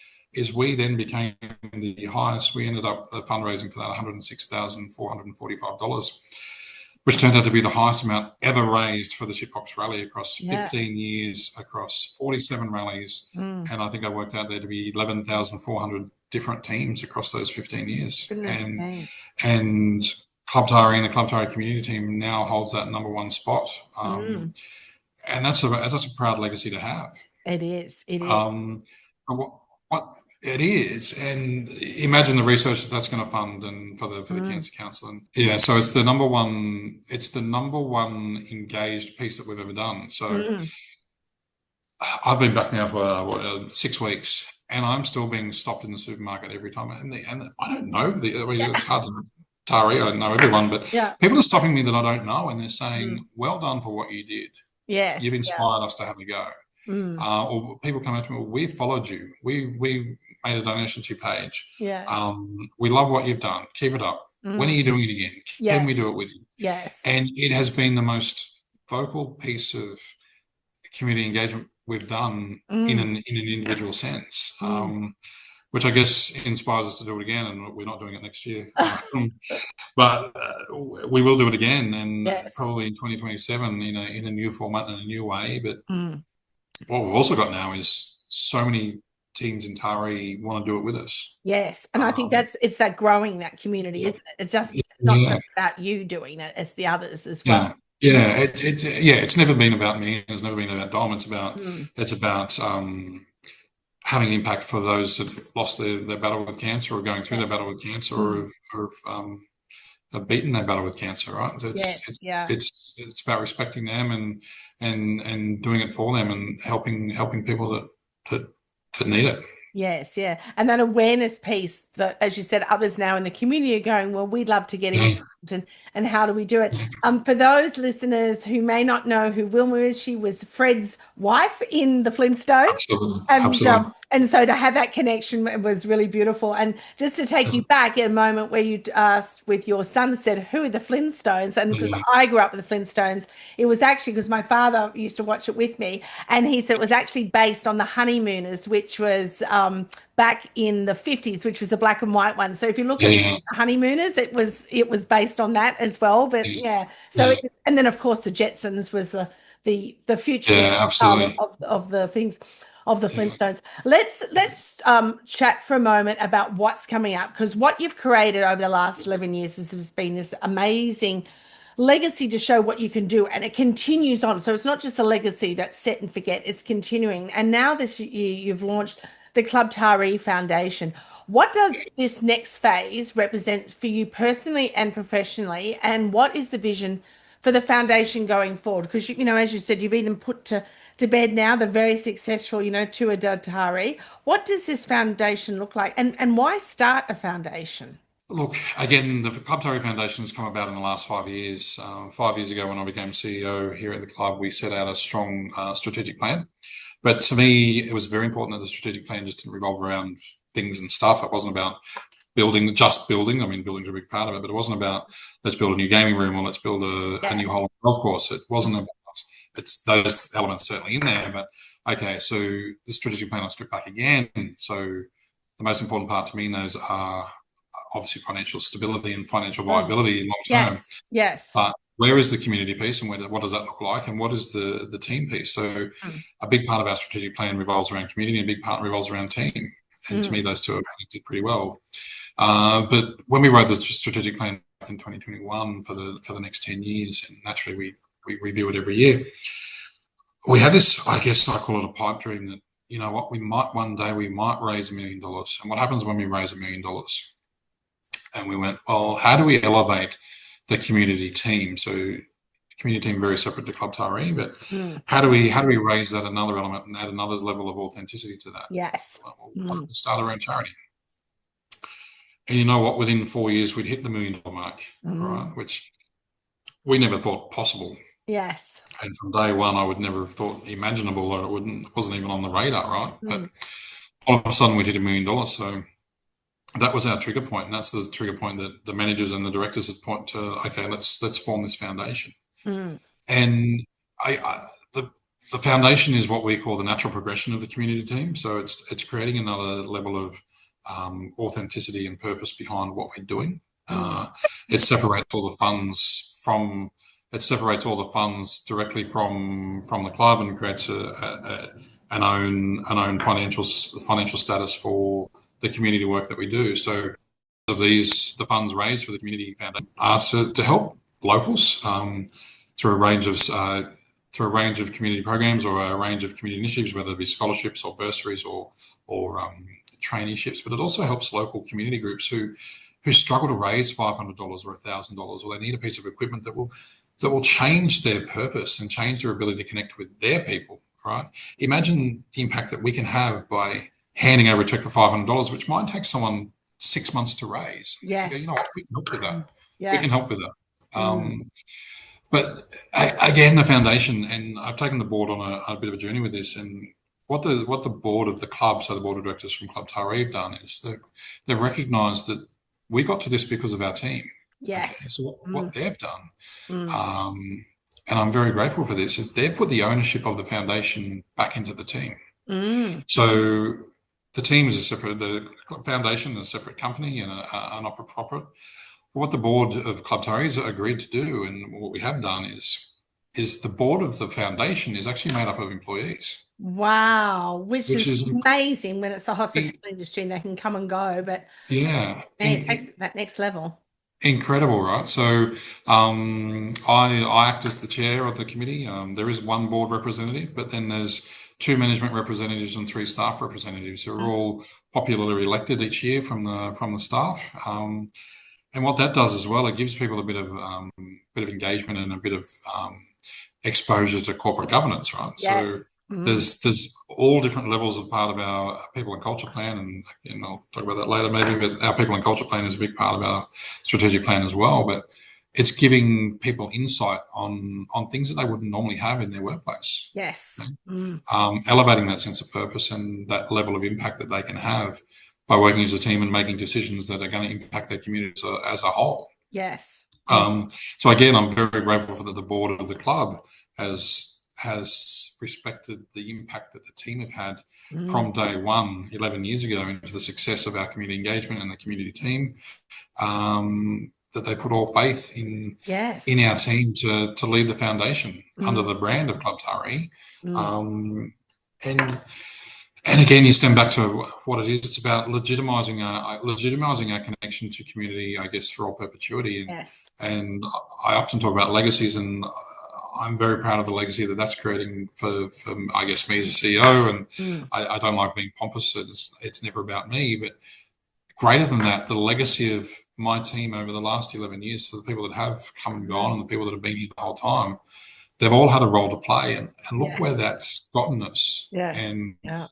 we then became the highest. We ended up the fundraising for that $106,445, which turned out to be the highest amount ever raised for the Shitbox Rally across Yeah. 15 years, across 47 rallies. Mm. And I think I worked out there to be 11,400 different teams across those 15 years. Goodness me. And Club Taree and the Club Taree community team now holds that number one spot. Mm. And that's a proud legacy to have. It is. It is. What it is, and imagine the research that's going to fund and for the Mm. Cancer Council. And yeah, so it's the number one. It's the number one engaged piece that we've ever done. So Mm. I've been back now for 6 weeks, and I'm still being stopped in the supermarket every time. And I don't know it's hard to Tari. I know everyone, but Yeah. people are stopping me that I don't know, and they're Mm. saying, "Well done for what you did. You've Yes. Yeah. inspired us to have a go." Mm. Or people come up to me, "We followed you. We made a donation to your page. Yes. We love what you've done. Keep it up. When are Mm. you doing it again? Yeah. Can we do it with you?" Yes. And it has been the most vocal piece of community engagement we've done in Mm. an individual sense, Mm. which I guess inspires us to do it again. And we're not doing it next year, but we will do it again, and Yes. probably in 2027 in a new format and a new way. But Mm. what we've also got now is so many teams in Taree want to do it with us. Yes. And I think Um, it's that growing that community, isn't it? It's not yeah, just about you doing it, it's the others as well. yeah, yeah. It's never been about me. It's never been about Dom. Mm. It's about having impact for those that have lost their battle with cancer or going through their Yes. battle with cancer Mm. or have beaten their battle with cancer. Right? Yes. Yeah. It's about respecting them and doing it for them and helping people that need it. Yes, yeah. And that awareness piece that, as you said, others now in the community are going, well, we'd love to get Yeah, involved and how do we do it? For those listeners who may not know who Wilma is, she was Fred's wife in the Flintstones. absolutely, absolutely. And so to have that connection was really beautiful. And just to take you back at a moment where you asked with your son said, who are the Flintstones? And because Yeah, I grew up with the Flintstones, it was actually because my father used to watch it with me. And he said it was actually based on the Honeymooners, which was back in the 50s, which was a black and white one. So if you look yeah, at yeah, Honeymooners, it was based on that as well. But yeah, so yeah, and then of course the Jetsons was the future yeah, absolutely. of the things of the Yeah, Flintstones. Let's chat for a moment about what's coming up, because what you've created over the last 11 years has been this amazing legacy to show what you can do, and it continues on. So it's not just a legacy that's set and forget, it's continuing. And now this year you've launched the Club Taree Foundation. What does this next phase represent for you personally and professionally, and what is the vision for the foundation going forward? Because as you said, you've even put to bed now the very successful, Tour de Taree. What does this foundation look like, and why start a foundation? look, again, the Club Taree Foundation has come about in the last 5 years. 5 years ago, when I became CEO here at the club, we set out a strong strategic plan. But to me, it was very important that the strategic plan just didn't revolve around things and stuff. It wasn't about just building. I mean, building's a big part of it, but it wasn't about let's build a new gaming room or let's build a new Yes. whole golf course. It wasn't about it's those elements certainly in there, but okay, so the strategic plan I stripped back again. So the most important part to me in those are obviously financial stability and financial Mm. viability long term. Yes. Yes. But where is the community piece and what does that look like and what is the team piece? So Mm. a big part of our strategic plan revolves around community and a big part revolves around team. And to Mm. me, those two are connected pretty well. But when we wrote the strategic plan in 2021 for the next 10 years, and naturally we review it every year, we had this, I guess I call it a pipe dream that, you know what, one day we might raise $1 million. And what happens when we raise $1 million? And we went, well, how do we elevate the community team? So the community team very separate to Club Taree, but Mm. how do we raise that another element and add another level of authenticity to that? Yes. Well, why don't Mm. we start our own charity? And you know what? Within 4 years, we'd hit the $1 million mark, Mm. right? Which we never thought possible. Yes. And from day one, I would never have thought imaginable that wasn't even on the radar, right? But Mm. all of a sudden, we hit $1 million. So that was our trigger point, and that's the trigger point that the managers and the directors had point to. Okay, let's form this foundation. Mm. And the foundation is what we call the natural progression of the community team. So it's creating another level of authenticity and purpose behind what we're doing. Mm. It separates all the funds from it separates all the funds directly from the club and creates an own financial status for the community work that we do. So of the funds raised for the community foundation are to help locals through a range of community programs or a range of community initiatives, whether it be scholarships or bursaries or traineeships. But it also helps local community groups who struggle to raise $500 or $1,000, or they need a piece of equipment that will change their purpose and change their ability to connect with their people. Right? Imagine the impact that we can have by handing over a check for $500, which might take someone 6 months to raise. You go, you Yes. know what, we can help with that. We Yeah. can help with that. Mm. But again, the foundation, and I've taken the board on a bit of a journey with this, and what the board of the club, so the board of directors from Club Taree have done is they've recognised that we got to this because of our team. Okay, Yes. so what Mm. they've done, Mm. um, and I'm very grateful for this, is they've put the ownership of the foundation back into the team. Mm. So the team is the foundation is a separate company and a not-for-profit. What the board of Club Taree has agreed to do, and what we have done is the board of the foundation is actually made up of employees, Wow, which which is is amazing when it's the in- hospitality industry and they can come and go, but yeah, man, it takes it that next level. incredible, right? So I act as the chair of the committee. There is one board representative, but then there's two management representatives and three staff representatives who are Mm. all popularly elected each year from the staff. And what that does as well, it gives people a bit of engagement and a bit of exposure to corporate governance, right? So Yes. Mm. there's all different levels of part of our people and culture plan, and again, I'll talk about that later maybe. But our people and culture plan is a big part of our strategic plan as well. But it's giving people insight on things that they wouldn't normally have in their workplace. Yes. Mm. Elevating that sense of purpose and that level of impact that they can have by working as a team and making decisions that are going to impact their community as a whole. Yes. Mm. So again, I'm very grateful for that the board of the club has respected the impact that the team have had Mm. from day one, 11 years ago, into the success of our community engagement and the community team. That they put all faith in Yes. our team to lead the foundation under Mm. the brand of Club Taree. Mm. Um, and and again, you stand back to what it is. It's about legitimising our connection to community, I guess, for all perpetuity. And Yes. and I often talk about legacies, and I'm very proud of the legacy that that's creating for I guess me as a CEO. And Mm. I don't like being pompous. It's never about me, but greater than that, the legacy of my team over the last 11 years, for the people that have come and gone and the people that have been here the whole time, they've all had a role to play. And look where Yes. that's gotten us. Yes. And Yeah.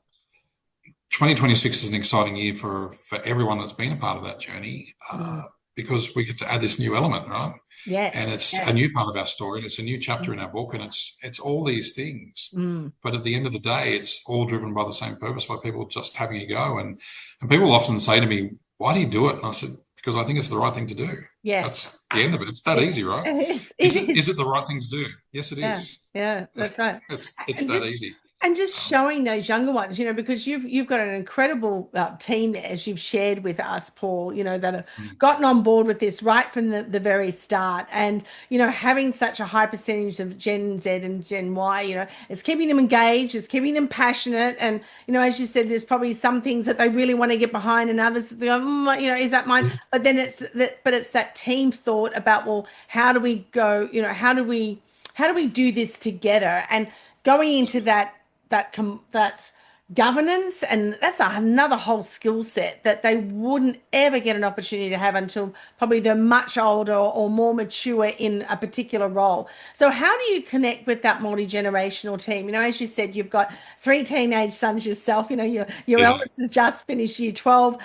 2026 is an exciting year for everyone that's been a part of that journey Mm. because we get to add this new element, right? And Yes. it's a Yes. new part of our story, and it's a new chapter in our book, and it's all these things. Mm. But at the end of the day, it's all driven by the same purpose, by people just having a go. And people often say to me, "Why do you do it?" And I said, "Because I think it's the right thing to do." Yes. That's the end of it. It's that It, easy, right? it is. Is It it is. is it the right thing to do? Yes, it Yeah. is. Yeah. That's right. It's And that just easy. Um, showing those younger ones, because you've got an incredible team there, as you've shared with us, Paul, that have mm, gotten on board with this right from the very start. And having such a high percentage of Gen Z and Gen Y, it's keeping them engaged, it's keeping them passionate. And as you said, there's probably some things that they really want to get behind, and others that they go, is that mine? yeah, But then it's that team thought about, well, how do we go? How do we do this together? And going into that governance, and that's another whole skill set that they wouldn't ever get an opportunity to have until probably they're much older or more mature in a particular role. So how do you connect with that multi-generational team? You know, as you said, you've got three teenage sons yourself. You know, your Yeah, eldest has just finished year 12,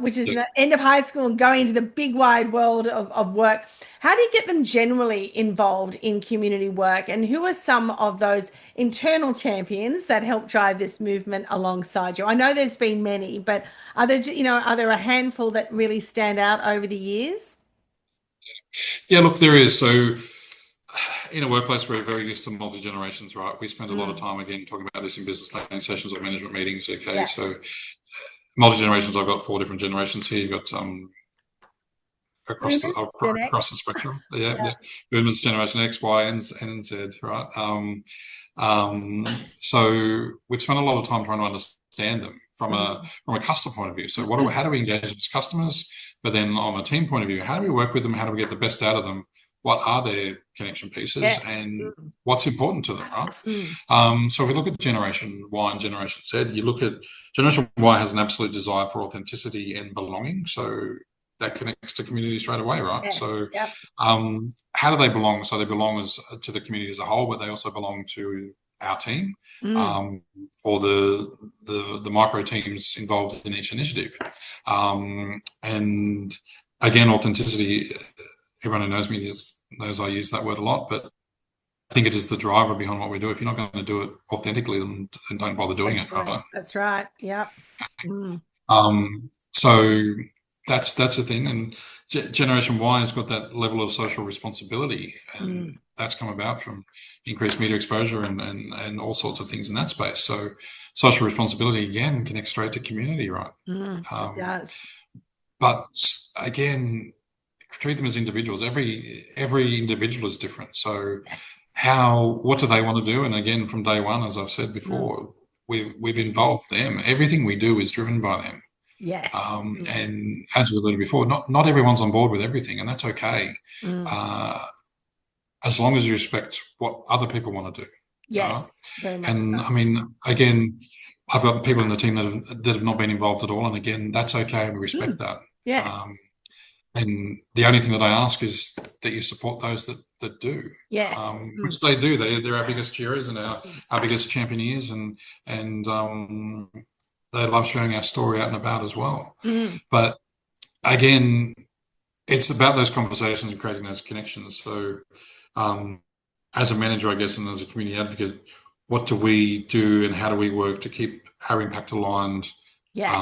which is, yeah. you know, end of high school and going into the big wide world of work. How do you get them generally involved in community work? And who are some of those internal champions that help drive this movement alongside you? I know there's been many, but are there, you know, are there a handful that really stand out over the years? Yeah, look, there is. So in a workplace, we're very used to multi-generations, right? We spend a lot of Mm. time, again, talking about this in business planning sessions or management meetings, okay? Yeah. So multi-generations, I've got four different generations here. You've got across the Boomers, Gen across X. the spectrum. Yeah, Yeah. yeah. Boomers, Generation X, Y, and Z, right? Um, so we've spent a lot of time trying to understand them Mm. from a customer point of view. So Mm. how do we engage as customers? But then on a team point of view, how do we work with them? How do we get the best out of them? What are their connection pieces Yes. and Mm. what's important to them, right? Mm. So if we look at Generation Y and Generation Z, you look at Generation Y has an absolute desire for authenticity and belonging. So that connects to community straight away, right? Yes. So Yep. how do they belong? So they belong to the community as a whole, but they also belong to our team Mm. um, or the micro teams involved in each initiative. And again, authenticity. Everyone who knows me knows I use that word a lot, but I think it is the driver behind what we do. If you're not going to do it authentically, then don't bother doing Don't it, do it. right? That's right. Yep. Mm. So that's the thing, and Generation Y has got that level of social responsibility, and Mm. that's come about from increased media exposure and all sorts of things in that space. So social responsibility again connects straight to community, right? Mm. It Um, does. but again, treat them as individuals. Every individual is different. So Yes. what do they want to do? And again, from day one, as I've said Mm. before, we've involved them. Everything we do is driven by them. Yes. Mm. And as we alluded before, not everyone's on board with everything, and that's okay, Mm. uh, as long as you respect what other people want to do. Yes. Very much And so. I mean, again, I've got people in the team that have not been involved at all, and again, that's okay, and we respect Mm. that. Yes. Um, and the only thing that I ask is that you support those that do, Yes. Mm. which they do. They're our biggest cheerers and our biggest championeers, and they love sharing our story out and about as well. Mm. But again, it's about those conversations and creating those connections. So, um, as a manager, I guess, and as a community advocate, what do we do and how do we work to keep our impact aligned Yes.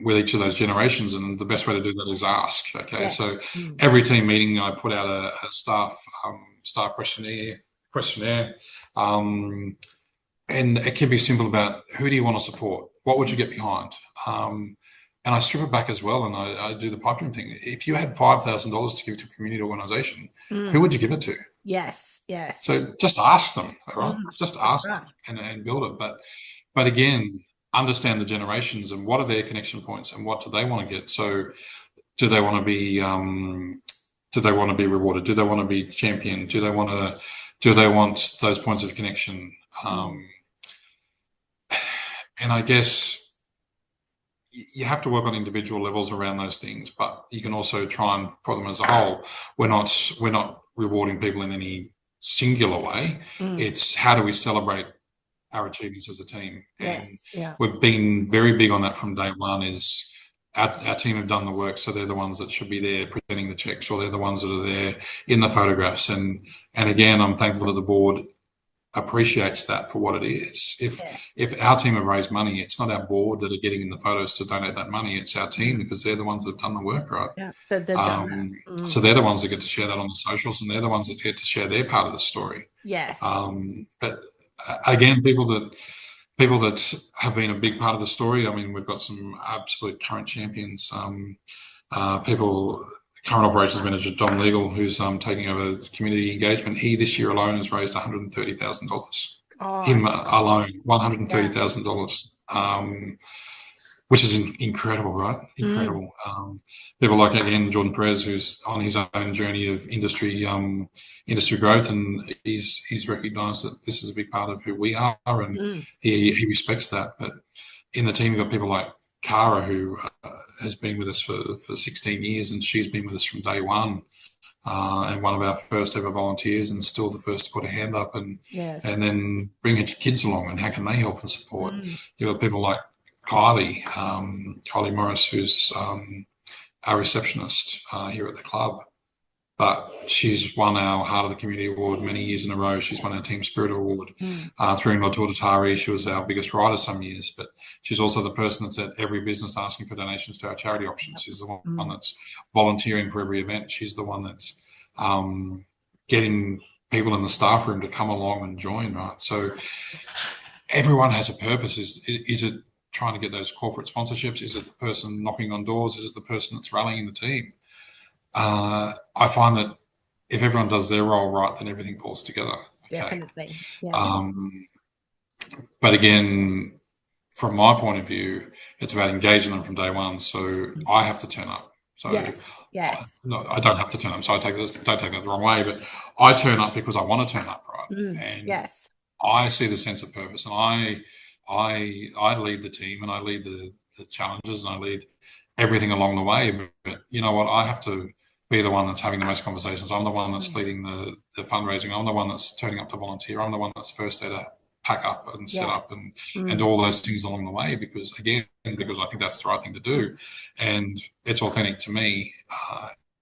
with each of those generations? And the best way to do that is ask. Okay, Yes. so Mm. every team meeting, I put out a staff questionnaire, um, and it can be simple about who do you want to support, what would you get behind, and I strip it back as well, and I do the pipe dream thing. If you had $5,000 to give to a community organisation, who Mm. would you give it to? Yes. Yes. So just ask them, all right? Mm. Just That's ask them right. and build it. But again, understand the generations and what are their connection points and what do they want to get. So do they want to be rewarded? Do they want to be championed? Do they want those points of connection? Mm. And I guess you have to work on individual levels around those things, but you can also try and put them as a whole. We're not rewarding people in any singular way. Mm. It's how do we celebrate our achievements as a team? And Yes. Yeah. we've been very big on that from day one. Is our team have done the work, so they're the ones that should be there presenting the checks, or they're the ones that are there in the photographs. And again, I'm thankful that the board appreciates that for what it is. Yes. If our team have raised money, it's not our board that are getting in the photos to donate that money. It's our team because they're the ones that have done the work, right? Yeah. That they've done that. So Mm. they're the ones that get to share that on the socials, and they're the ones that get to share their part of the story. Yes. But again, people that have been a big part of the story. I mean, we've got some absolute current champions. Current operations manager Dom Legal, who's taking over community engagement. He this year alone has raised $130,000. Oh, Him alone, one hundred and thirty yeah. thousand dollars, which is incredible, right? Mm. Incredible. People like again Jordan Perez, who's on his own journey of industry growth, and he's recognised that this is a big part of who we are, and Mm. he respects that. But in the team, you've got people like Cara, who has been with us for 16 years, and she's been with us from day one, and one of our first ever volunteers, and still the first to put a hand up, and Yes. and then bring your kids along, and how can they help and support? Mm. You've got people like Kylie Morris, who's our receptionist here at the club. But she's won our Heart of the Community Award many years in a row. She's won our Team Spirit Award. Mm. Through Club Taree, she was our biggest rider some years, but she's also the person that's at every business asking for donations to our charity auctions. She's the one that's volunteering for every event. She's the one that's getting people in the staff room to come along and join, right? So everyone has a purpose. Is it trying to get those corporate sponsorships? Is it the person knocking on doors? Is it the person that's rallying the team? I find that if everyone does their role right, then everything falls together. Okay. Definitely. Yeah. But again, from my point of view, it's about engaging them from day one. So I have to turn up. So yes. no, I don't have to turn up. So don't take that the wrong way, but I turn up because I want to turn up, right? And Yes. I see the sense of purpose, and I lead the team, and I lead the challenges, and I lead everything along the way. But you know what? I have to be the one that's having the most conversations. I'm the one that's leading the fundraising. I'm the one that's turning up to volunteer. I'm the one that's first there to pack up and set up and do all those things along the way, because I think that's the right thing to do, and it's authentic to me,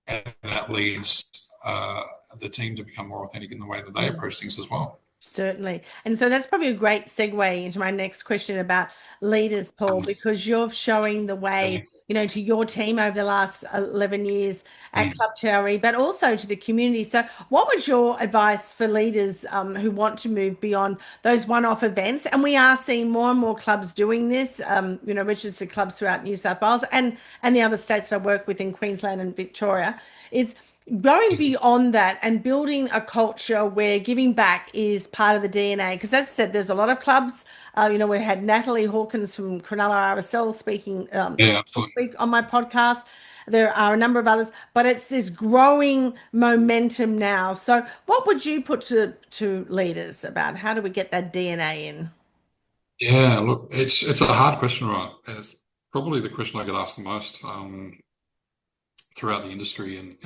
and that leads the team to become more authentic in the way that they approach things as well. Certainly. And so that's probably a great segue into my next question about leaders, Paul, because you're showing the way, to your team over the last 11 years at Club Taree, but also to the community. So what was your advice for leaders who want to move beyond those one-off events? And we are seeing more and more clubs doing this, registered clubs throughout New South Wales and the other states that I work with in Queensland and Victoria, is going beyond that and building a culture where giving back is part of the DNA. Because as I said, there's a lot of clubs. We had Natalie Hawkins from Cronulla RSL speaking to speak on my podcast. There are a number of others, but it's this growing momentum now. So what would you put to leaders about how do we get that DNA in? Yeah, look, it's a hard question, right? And it's probably the question I get asked the most throughout the industry.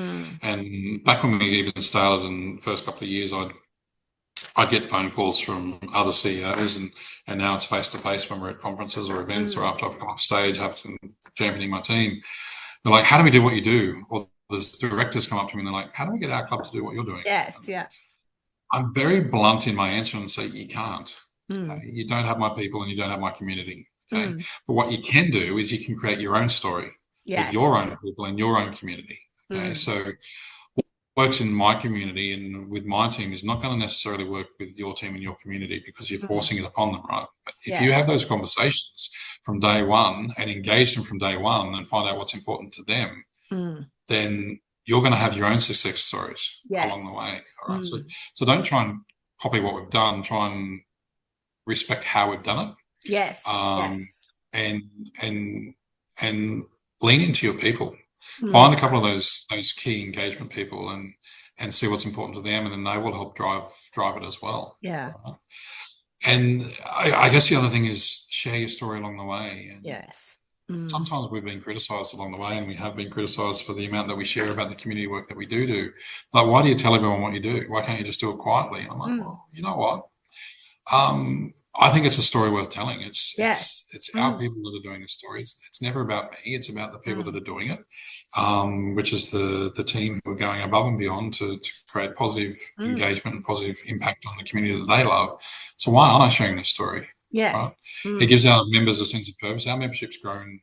And back when we even started in the first couple of years, I'd get phone calls from other CEOs, and now it's face to face when we're at conferences or events or after I've come off stage, having championing my team. They're like, "How do we do what you do?" Or there's directors come up to me and they're like, "How do we get our club to do what you're doing?" Yes, yeah. I'm very blunt in my answer and say, "You can't. You don't have my people and you don't have my community." Okay. But what you can do is you can create your own story with Yes. your own people and your own community. Okay. So what works in my community and with my team is not going to necessarily work with your team and your community, because you're forcing it upon them, right? But if you have those conversations from day one and engage them from day one and find out what's important to them, then you're going to have your own success stories along the way. All right. So don't try and copy what we've done. Try and respect how we've done it. Yes. And lean into your people. Find a couple of those key engagement people and see what's important to them, and then they will help drive it as well. Yeah. Right? And I guess the other thing is share your story along the way. And yes. Sometimes we've been criticised along the way, and we have been criticised for the amount that we share about the community work that we do. Like, why do you tell everyone what you do? Why can't you just do it quietly? And I'm like, well, you know what? I think it's a story worth telling. It's our people that are doing the story. It's never about me. It's about the people that are doing it, which is the team who are going above and beyond to create positive engagement and positive impact on the community that they love. So why aren't I sharing this story? Yes. Right? It gives our members a sense of purpose. Our membership's grown.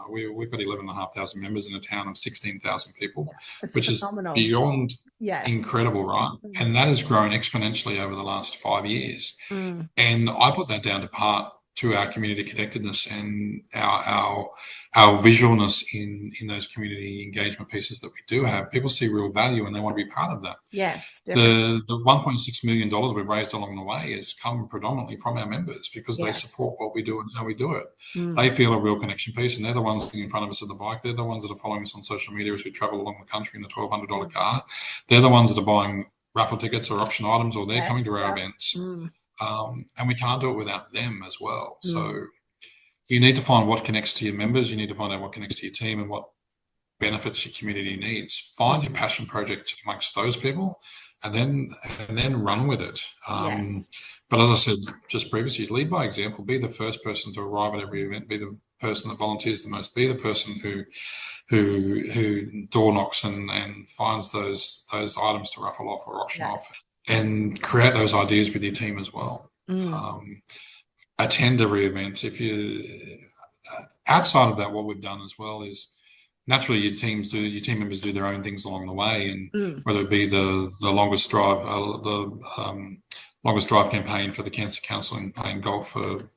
We've got 11,500 members in a town of 16,000 people, which phenomenal. is beyond incredible, right? And that has grown exponentially over the last 5 years. And I put that down to part to our community connectedness and our visualness in those community engagement pieces that we do have. People see real value and they want to be part of that. Yes, definitely. The $1.6 million we've raised along the way has come predominantly from our members, because they support what we do and how we do it. They feel a real connection piece, and they're the ones sitting in front of us at the bike. They're the ones that are following us on social media as we travel along the country in a $1,200 car. They're the ones that are buying raffle tickets or option items, or they're coming to our events. And we can't do it without them as well. So you need to find what connects to your members. You need to find out what connects to your team and what benefits your community needs. Find your passion project amongst those people, and then run with it. Yes. But as I said just previously, lead by example. Be the first person to arrive at every event. Be the person that volunteers the most. Be the person who door knocks and finds those items to raffle off or auction off, Yes. and create those ideas with your team as well. Mm. Um, Attend every event. If you outside of that, what we've done as well is naturally your team members do their own things along the way, and Mm. whether it be the longest drive campaign for the Cancer Council in playing golf for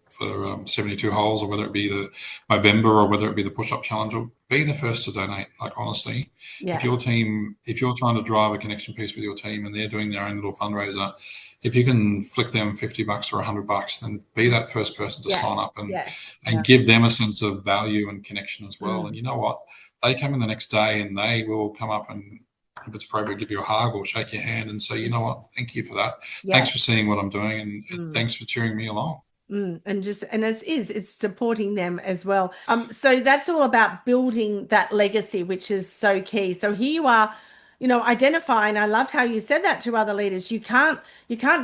72 holes, or whether it be the Movember, or whether it be the push-up challenge, or be the first to donate. Like honestly, Yes. if you're trying to drive a connection piece with your team and they're doing their own little fundraiser, if you can flick them $50 or $100, then be that first person to Yes. sign up and Yes. Yeah. and give them a sense of value and connection as well. And Mm. you know what? They come in the next day and they will come up and, if it's appropriate, give you a hug or shake your hand and say, you know what, thank you for that. Thanks Yes. for seeing what I'm doing, and Mm. thanks for cheering me along. And it's supporting them as well. So that's all about building that legacy, which is so key. So here you are, identifying. I loved how you said that to other leaders. You can't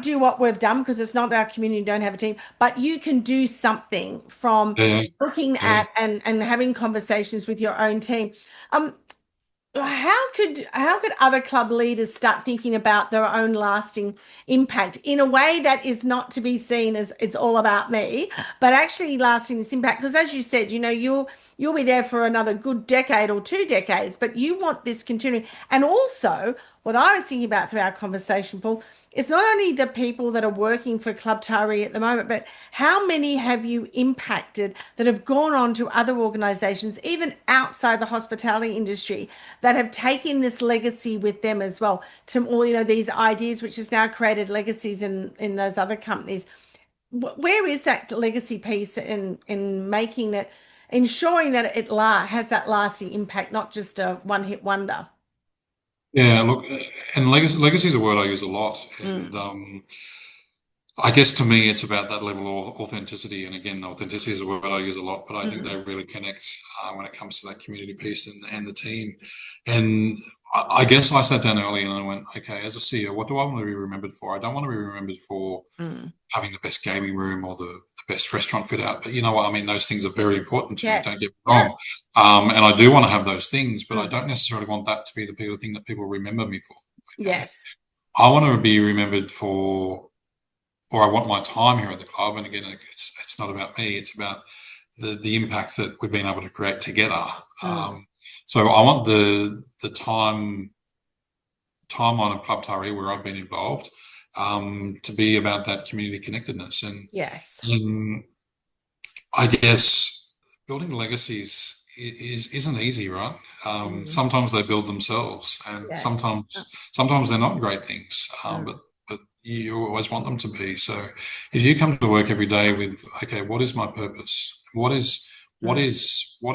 do what we've done because it's not our community, don't have a team, but you can do something from Yeah, looking yeah. at and having conversations with your own team. Um, how could other club leaders start thinking about their own lasting impact in a way that is not to be seen as it's all about me, but actually lasting this impact? Because as you said, you'll be there for another good decade or 2 decades, but you want this continuing. And also, what I was thinking about through our conversation, Paul, it's not only the people that are working for Club Taree at the moment, but how many have you impacted that have gone on to other organisations, even outside the hospitality industry, that have taken this legacy with them as well to all, these ideas, which has now created legacies in those other companies. Where is that legacy piece in making it, ensuring that it has that lasting impact, not just a one-hit wonder? Yeah, look, and legacy is a word I use a lot, and Mm. I guess to me, it's about that level of authenticity. And again, authenticity is a word I use a lot, but I think Mm. they really connect when it comes to that community piece and the team. And I guess I sat down early and I went, okay, as a CEO, what do I want to be remembered for? I don't want to be remembered for Mm. having the best gaming room or the best restaurant fit out. But you know what? I mean, those things are very important to me. Don't Yes. get me Yeah. wrong. And I do want to have those things, but I Mm. don't necessarily want that to be the thing that people remember me for. Okay. Yes. I want to be remembered for, or I want my time here at the club. And again, it's not about me. It's about the impact that we've been able to create together. Mm. So I want the timeline of Club Taree where I've been involved to be about that community connectedness. Yes. And I guess building legacies isn't easy, right? Mm. Sometimes they build themselves, and Yes. sometimes they're not great things. Mm. But you always want them to be. So if you come to work every day with, okay, what is my purpose? Mm. What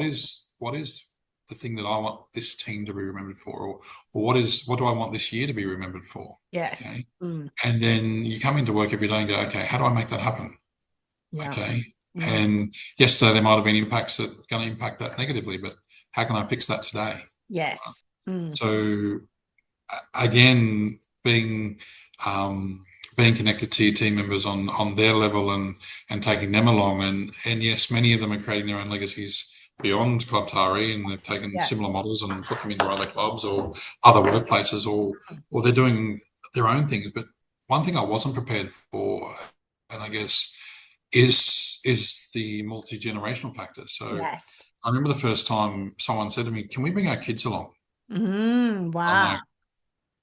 is the thing that I want this team to be remembered for, or what do I want this year to be remembered for? Yes. Okay, Mm. and then you come into work every day and go, okay, how do I make that happen? Yeah. Okay. Mm. And yesterday there might have been impacts that are going to impact that negatively, but how can I fix that today? Yes. Mm. So again, um, being connected to your team members on their level and taking them along, and yes, many of them are creating their own legacies beyond Club Taree, and they've taken Yeah. similar models and put them into other clubs or other workplaces, or they're doing their own things. But one thing I wasn't prepared for, and I guess is the multi-generational factor. So Yes. I remember the first time someone said to me, "Can we bring our kids along?" I'm Wow. like,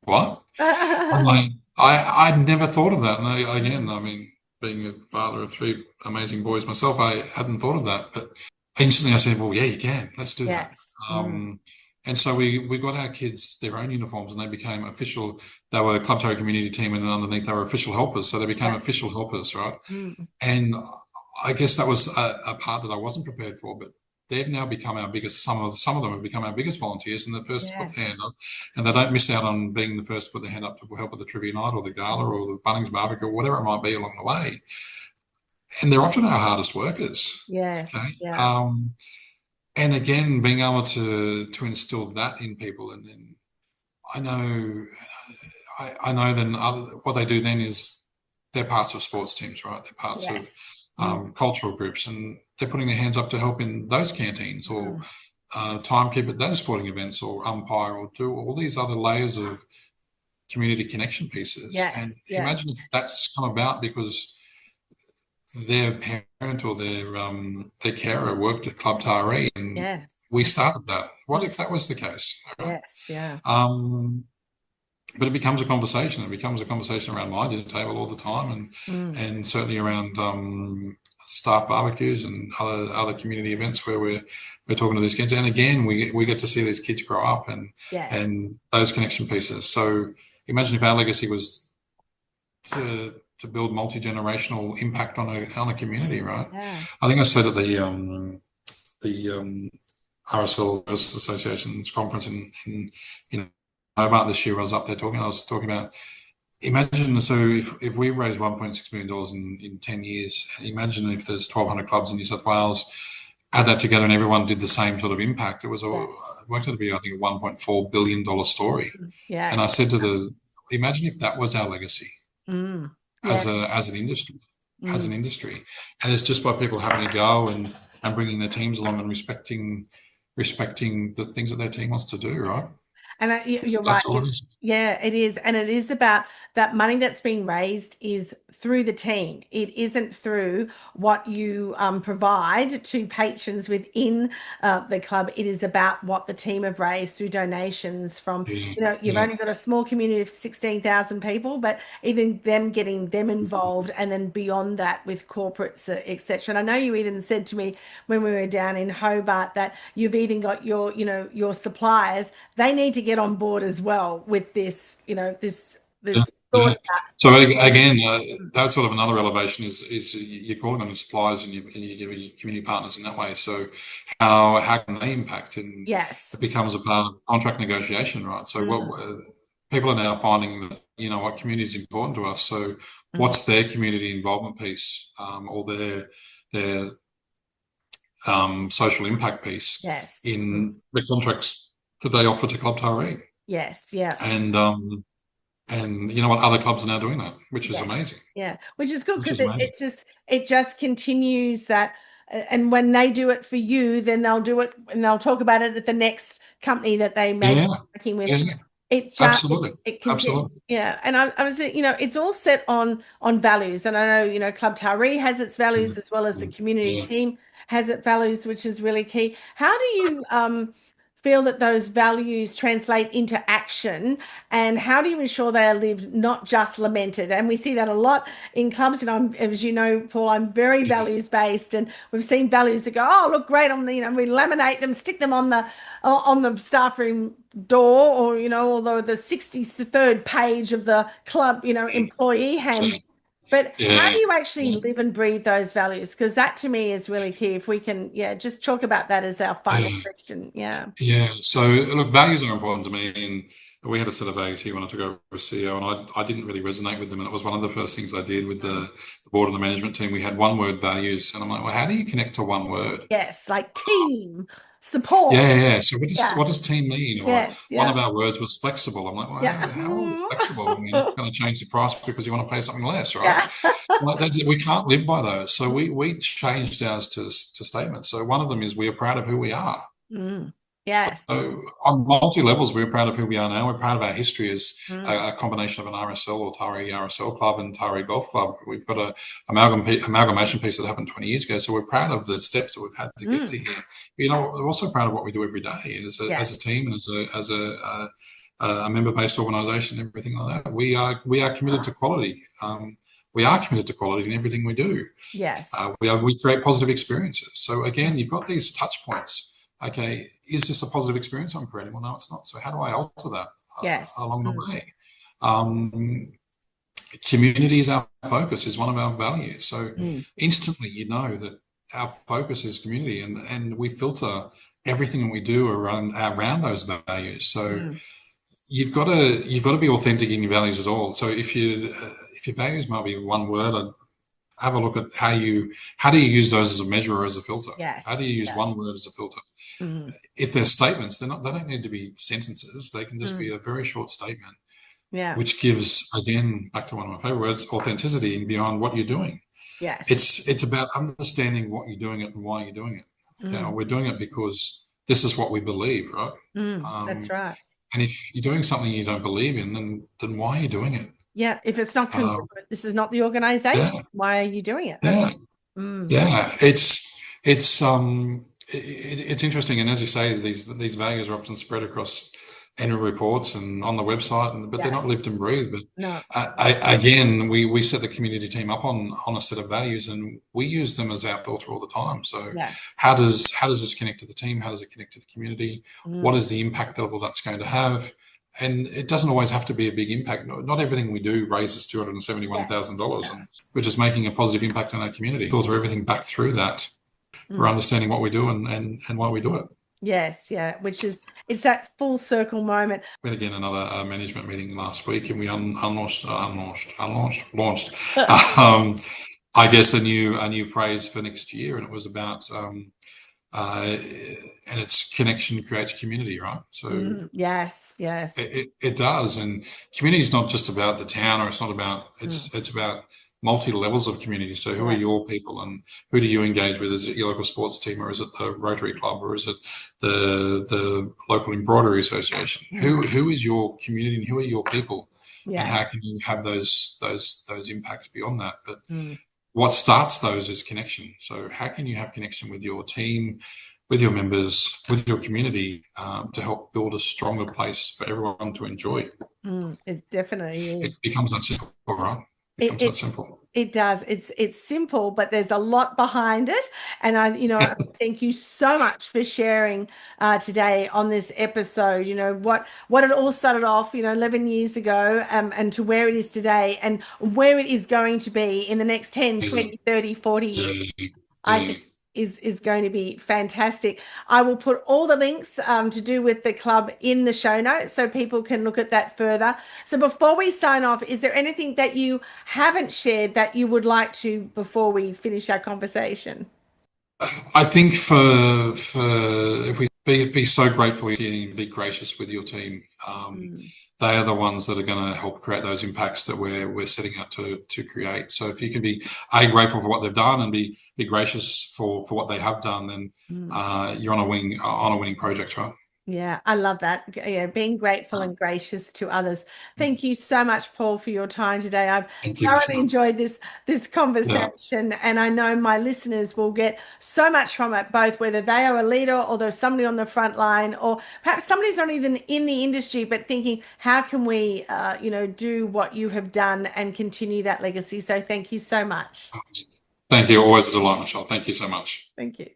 "What?" I'm like, I'd never thought of that. And again, Mm. I mean, being a father of three amazing boys myself, I hadn't thought of that. But instantly I said, well, yeah, you can. Let's do that. Yes. Mm. Um, and so we got our kids their own uniforms, and they became official. They were Club Tarot community team, and then underneath they were official helpers. So they became Yes. official helpers, right? Mm. And I guess that was a part that I wasn't prepared for, but they've now become our biggest. Some of them have become our biggest volunteers, and the first to put their Yes. hand up, and they don't miss out on being the first to put their hand up to help with the trivia night or the gala or the Bunnings barbecue or whatever it might be along the way. and they're often our hardest workers. Yes. Okay. Yeah. And again, being able to instill that in people, and then I know, I know then what they do then is they're parts of sports teams, right? They're parts of Yes. Mm, cultural groups, and they're putting their hands up to help in those canteens or mm. timekeep at those sporting events or umpire or do all these other layers of community connection pieces. Yes. And Yes. imagine if that's come about because their parent or their carer worked at Club Taree and Yes. we started that. What Mm. if that was the case? All right. Yes. Yeah. Um, but it becomes a conversation. It becomes a conversation around my dinner table all the time, Mm. and certainly around staff barbecues and other community events where we're talking to these kids. And again, we get to see these kids grow up Yes. and those connection pieces. So imagine if our legacy was to build multi-generational impact on a community, right? Yeah. I think I said at the RSL Association's conference in Hobart this year. I was up there talking. I was talking about imagine so if we raise $1.6 million in 10 years, imagine if there's 1,200 clubs in New South Wales. Add that together, and everyone did the same sort of impact. Yes. It worked out to be I think a $1.4 billion story. And I Yes. said to imagine if that was our legacy Mm. Yeah. as an industry, Mm. and it's just by people having a go and bringing their teams along and respecting the things that their team wants to do, right? And you're right. That's all it is. Yeah, it is. And it is about that money that's being raised is through the team. It isn't through what you provide to patrons within the club. It is about what the team have raised through donations from, Yeah, you've yeah, only got a small community of 16,000 people, but even them getting them involved and then beyond that with corporates, etc. And I know you even said to me when we were down in Hobart that you've even got your suppliers, they need to get on board as well with this, yeah, this thought yeah. about. So again, that's sort of another elevation is you're calling them suppliers and you give your community partners in that way. So how can they impact? And Yes. it becomes a part of contract negotiation, right? So Mm, what people are now finding that what community is important to us. So mm. what's their community involvement piece or their social impact piece Yes. Mm. in the contracts that they offer to Club Taree. Yes. Yeah. And you know what? Other clubs are now doing that, which is Yes. amazing. Yeah. Which is good Which because is it, amazing. it just it just continues that and when they do it for you, then they'll do it and they'll talk about it at the next company that they may be Yeah, working with. yeah, So yeah. it just Absolutely, it continues. absolutely. Yeah. And I was, it's all set on values. And I know, Club Taree has its values Mm, as well as the mm, community yeah. team has its values, which is really key. How do you feel that those values translate into action, and how do you ensure they are lived, not just lamented? And we see that a lot in clubs. And as you know, Paul, I'm very values based, and we've seen values that go, oh, look great on the, we laminate them, stick them on the staff room door, or although the 63rd page of the club, employee handbook. But how Yeah, do you actually yeah, live and breathe those values? Because that to me is really key. If we can, yeah, just talk about that as our final yeah, question. Yeah. yeah. So look, values are important to me, and we had a set of values here when I took over as CEO, and I didn't really resonate with them, and it was one of the first things I did with the board and the management team. We had one word values, and I'm like, well, how do you connect to one word? Yes, like team Yeah, support. yeah, yeah. So Yeah. what does team mean? Or Yes. one Yeah. of our words was flexible. I'm like, well, Yeah. how are we flexible? I mean, you're not going to change the price because you want to pay something less, right? Yeah. Like we can't live by those. So we changed ours to statements. So one of them is we are proud of who we are. Mm. Yes. So on multi levels, we're proud of who we are now. We're proud of our history as Mm. a combination of an RSL or Taree RSL club and Taree Golf Club. We've got a amalgamation piece that happened 20 years ago. So we're proud of the steps that we've had to get to Mm. here. We're also proud of what we do every day as a Yes. team and as a member-based organisation and everything like that. We are committed to quality. We are committed to quality in everything we do. Yes. We create positive experiences. So again, you've got these touch points. Okay, is this a positive experience I'm creating? Well, no, it's not. So how do I alter that Yes. along the Mm. way? Um, Community is our focus, is one of our values. So Mm. instantly, you know that our focus is community, and we filter everything that we do around those values. So Mm. you've got to be authentic in your values as well. So if your values might be one word, have a look at how do you use those as a measure or as a filter? How Yes. do you use Yes. one word as a filter? Mm, If they're statements, they don't need to be sentences. They can just be mm, a very short statement, yeah. which gives, again, back to one of my favorite words, authenticity beyond what you're doing. Yes. It's about understanding what you're doing it and why you're doing it. Mm, We're doing it because this is what we believe, right? that's Um, right. and if you're doing something you don't believe in, then why are you doing it? Yeah. If it's not Um, congruent, this is not the organization. yeah, Why are you doing it? That's yeah, mm, yeah. It's it's interesting, and as you say, these values are often spread across annual reports and on the website, but they're not yes. lived and breathed. But No. again, we set the community team up on a set of values, and we use them as our filter all the time. So, Yes. how does this connect to the team? How does it connect to the community? What Mm, is the impact level that's going to have? And it doesn't always have to be a big impact. Not everything we do raises yes. $271,000, No. and we're just making a positive impact on our community. Filter everything back through that. We're Mm, understanding what we do and why we do it. yes. Yeah. Which is it's that full circle moment. We had again another management meeting last week, and we launched. Um, I guess a new phrase for next year, and it was about and it's connection creates community, right? So Yes. Yes. it does, and community is not just about the town, or it's not about Mm, it's about multi levels of community. So who are yes. your people, and who do you engage with? Is it your local sports team, or is it the Rotary Club, or is it the local embroidery association? Mm, Who is your community, and who are your people, and yes. how can you have those impacts beyond that? But Mm, what starts those is connection. So how can you have connection with your team, with your members, with your community, to help build a stronger place for everyone to enjoy? it definitely It is. becomes that simple, right? It It, becomes that it simple. It does. It's simple, but there's a lot behind it. And thank you so much for sharing today on this episode. What it all started off, 11 years ago, and to where it is today, and where it is going to be in the next 10, Yeah, 20, 30, 40 years. yeah, I yeah. think is going to be fantastic. I will put all the links to do with the club in the show notes so people can look at that further. So before we sign off, is there anything that you haven't shared that you would like to before we finish our conversation? I think if we be so grateful and be gracious with your team, Mm, they are the ones that are going to help create those impacts that we're setting out to create. So if you can be grateful for what they've done and be gracious for what they have done, then mm. you're on a winning project, right? Yeah, I love that. Yeah, being grateful and gracious to others. Thank you so much, Paul, for your time today. I've Thank you, thoroughly Michelle. enjoyed this Yeah. conversation, and I know my listeners will get so much from it, both whether they are a leader or there's somebody on the front line, or perhaps somebody's not even in the industry, but thinking, how can we, do what you have done and continue that legacy? So thank you so much. Thank you. Always a delight, Michelle. Thank you so much. Thank you.